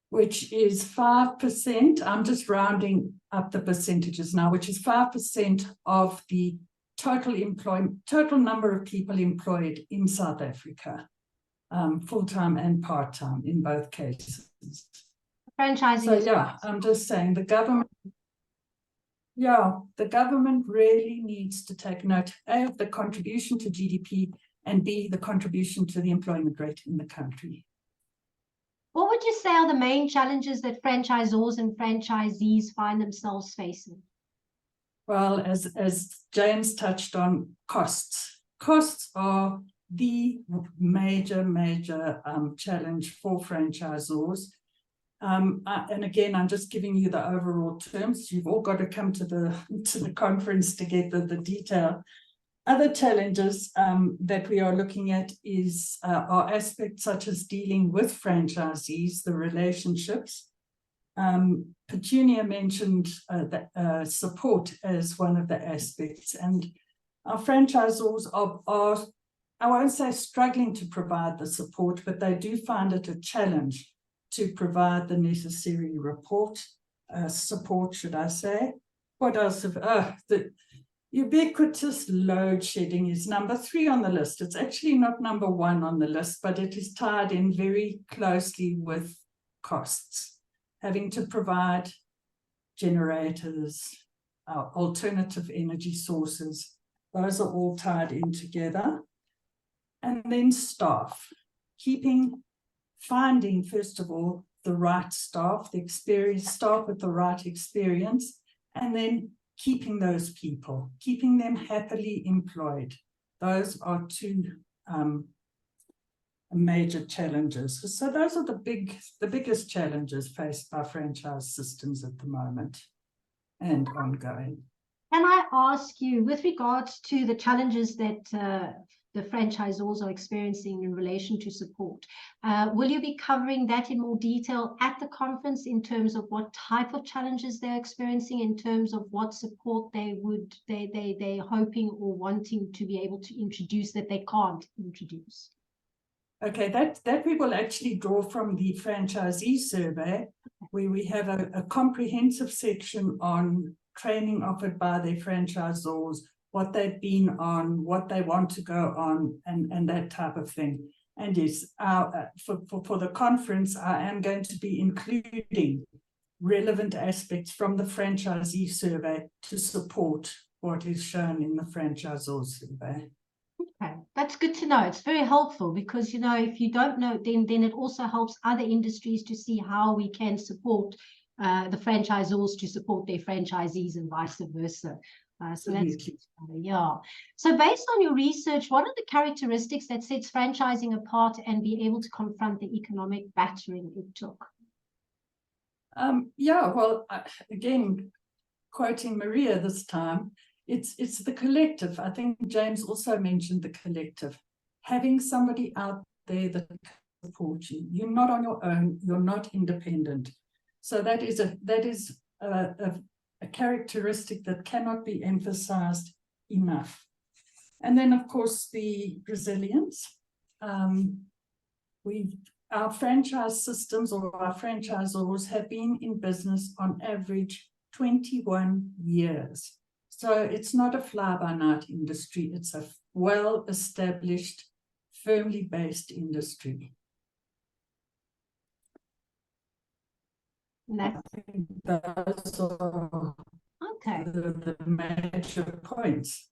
N: which is 5%. I'm just rounding up the percentages now, which is 5% of the total number of people employed in South Africa, full-time and part-time in both cases.
C: Franchising.
N: So yeah, I'm just saying the government really needs to take note, A, of the contribution to GDP, and B, the contribution to the employment rate in the country.
C: What would you say are the main challenges that franchisors and franchisees find themselves facing?
N: Well, as James touched on, costs. Costs are the major challenge for franchisors. And again, I'm just giving you the overall terms. You've all got to come to the conference to get the detail. Other challenges that we are looking at are aspects such as dealing with franchisees, the relationships. Petunia mentioned support as one of the aspects, and our franchisors are, I won't say struggling to provide the support, but they do find it a challenge to provide the necessary support, should I say. What else? The ubiquitous load shedding is number 3 on the list. It's actually not number 1 on the list, but it is tied in very closely with costs. Having to provide generators, alternative energy sources, those are all tied in together. And then staff, finding, first of all, the right staff, the experienced staff with the right experience, and then keeping those people, keeping them happily employed. Those are 2 major challenges. So those are the biggest challenges faced by franchise systems at the moment and ongoing.
C: Can I ask you, with regards to the challenges that the franchisors are experiencing in relation to support, will you be covering that in more detail at the conference in terms of what type of challenges they're experiencing, in terms of what support they're hoping or wanting to be able to introduce that they can't introduce?
N: Okay, that we will actually draw from the franchisee survey, where we have a comprehensive section on training offered by their franchisors, what they've been on, what they want to go on, and that type of thing. And yes, for the conference, I am going to be including relevant aspects from the franchisee survey to support what is shown in the franchisor survey.
C: Okay, that's good to know. It's very helpful because, if you don't know, then it also helps other industries to see how we can support the franchisors to support their franchisees and vice versa. So that's good. Yeah. So based on your research, what are the characteristics that sets franchising apart and be able to confront the economic battering it took?
N: Yeah, well, again, quoting Maria this time, it's the collective. I think James also mentioned the collective. Having somebody out there that can support you. You're not on your own. You're not independent. So that is a characteristic that cannot be emphasized enough. And then, of course, the resilience. our franchise systems or our franchisors have been in business on average 21 years. So it's not a fly-by-night industry. It's a well-established, firmly based industry.
C: That,
N: Those are
C: okay.
N: the major points.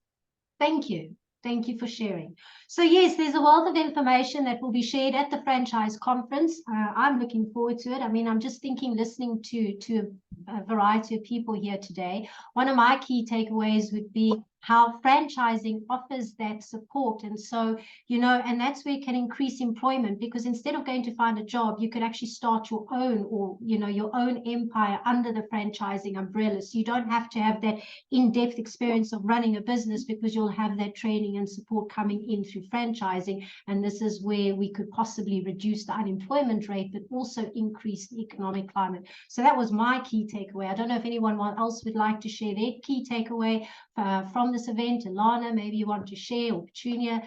C: Thank you. Thank you for sharing. So yes, there's a wealth of information that will be shared at the franchise conference. I'm looking forward to it. I mean, I'm just thinking, listening to a variety of people here today. One of my key takeaways would be how franchising offers that support. And so, you know, and that's where you can increase employment, because instead of going to find a job, you could actually start your own, or, you know, your own empire under the franchising umbrella. So you don't have to have that in-depth experience of running a business, because you'll have that training and support coming in through franchising. And this is where we could possibly reduce the unemployment rate, but also increase the economic climate. So that was my key takeaway. I don't know if anyone else would like to share their key takeaway from this event. Ilana, maybe you want to share, or Petunia,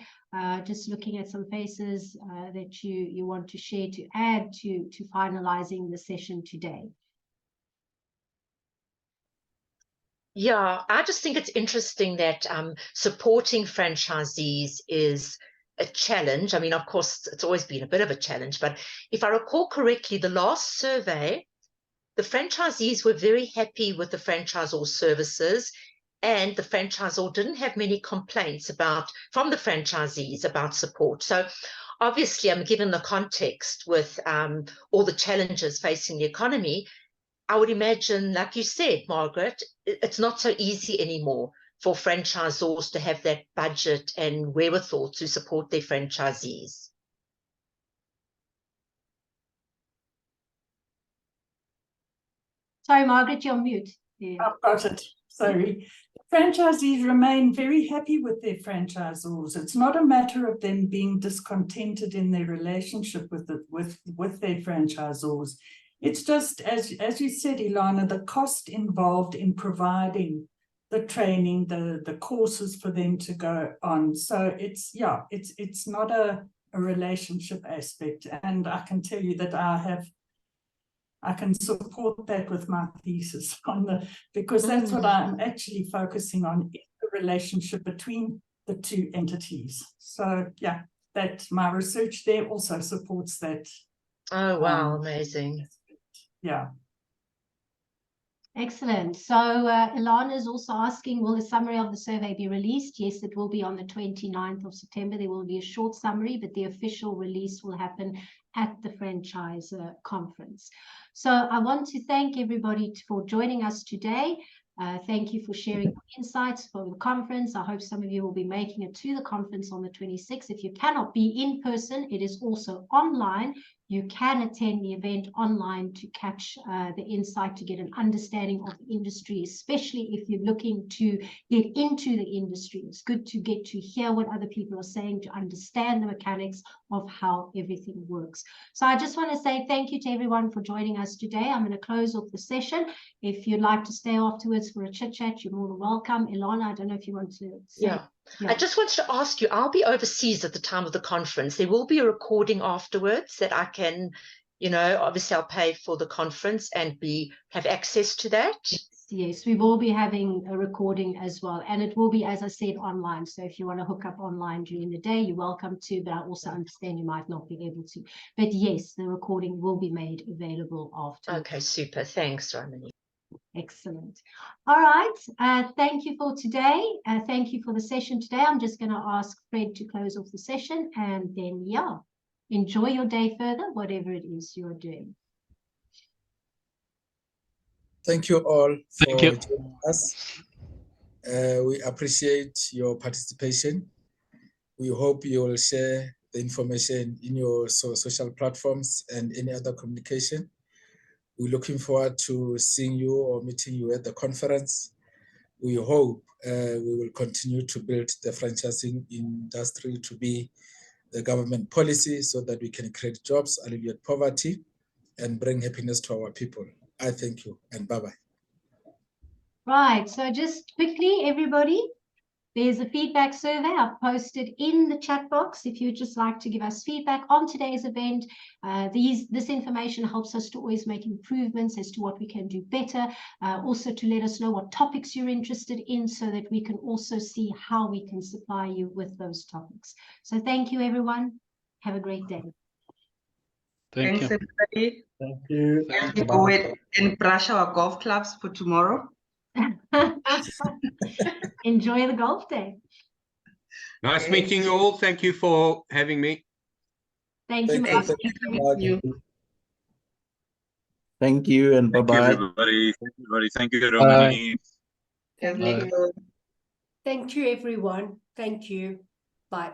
C: just looking at some faces that you want to share to add to finalizing the session today.
J: Yeah, I just think it's interesting that supporting franchisees is a challenge. I mean, of course, it's always been a bit of a challenge, but if I recall correctly, the last survey, the franchisees were very happy with the franchisor services, and the franchisor didn't have many complaints from the franchisees about support. So obviously, I'm given the context with all the challenges facing the economy, I would imagine, like you said, Margaret, it's not so easy anymore for franchisors to have that budget and wherewithal to support their franchisees.
C: Sorry, Margaret, you're on mute. Yeah.
N: I've got it. Sorry. Franchisees remain very happy with their franchisors. It's not a matter of them being discontented in their relationship with their franchisors. It's just, as you said, Ilana, the cost involved in providing the training, the courses for them to go on. So it's not a relationship aspect. And I can tell you that I can support that with my thesis because that's what I'm actually focusing on, is the relationship between the two entities. So yeah, that my research there also supports that.
J: Oh, wow, amazing.
N: Yeah.
C: Excellent. So Ilana is also asking, will the summary of the survey be released? Yes, it will be on the 29th of September. There will be a short summary, but the official release will happen at the franchise conference. So I want to thank everybody for joining us today. Thank you for sharing your insights for the conference. I hope some of you will be making it to the conference on the 26th. If you cannot be in person, it is also online. You can attend the event online to catch the insight, to get an understanding of the industry, especially if you're looking to get into the industry. It's good to get to hear what other people are saying, to understand the mechanics of how everything works. So I just want to say thank you to everyone for joining us today. I'm going to close off the session. If you'd like to stay afterwards for a chit chat, you're more than welcome. Ilana, I don't know if you want to say.
J: Yeah. I just wanted to ask you, I'll be overseas at the time of the conference. There will be a recording afterwards that I can, you know, obviously I'll pay for the conference and have access to that.
C: Yes, we will be having a recording as well. And it will be, as I said, online. So if you want to hook up online during the day, you're welcome to, but I also understand you might not be able to. But yes, the recording will be made available after.
J: Okay, super. Thanks, Romany.
C: Excellent. All right. Thank you for today. Thank you for the session today. I'm just going to ask Fred to close off the session, and then, yeah, enjoy your day further, whatever it is you're doing.
D: Thank you all for joining us. We appreciate your participation. We hope you will share the information in your social platforms and any other communication. We're looking forward to seeing you or meeting you at the conference. We hope we will continue to build the franchising industry to be the government policy so that we can create jobs, alleviate poverty, and bring happiness to our people. I thank you and bye-bye.
C: Right. So just quickly, everybody, There's a feedback survey I've posted in the chat box if you'd just like to give us feedback on today's event. This information helps us to always make improvements as to what we can do better, also to let us know what topics you're interested in so that we can also see how we can supply you with those topics. So thank you, everyone. Have a great day.
M: Thanks, everybody.
I: Thank you.
M: Can we go and brush our golf clubs for tomorrow?
C: Enjoy the golf day.
K: Nice meeting you all. Thank you for having me.
C: Thank you,
D: Thank you.
C: Mark.
D: Thank you.
L: Thank you and
E: Thank you,
L: bye-bye.
E: everybody. Thank you, everybody. Thank you, Romani.
M: Thank you.
A: Thank you, everyone. Thank you. Bye.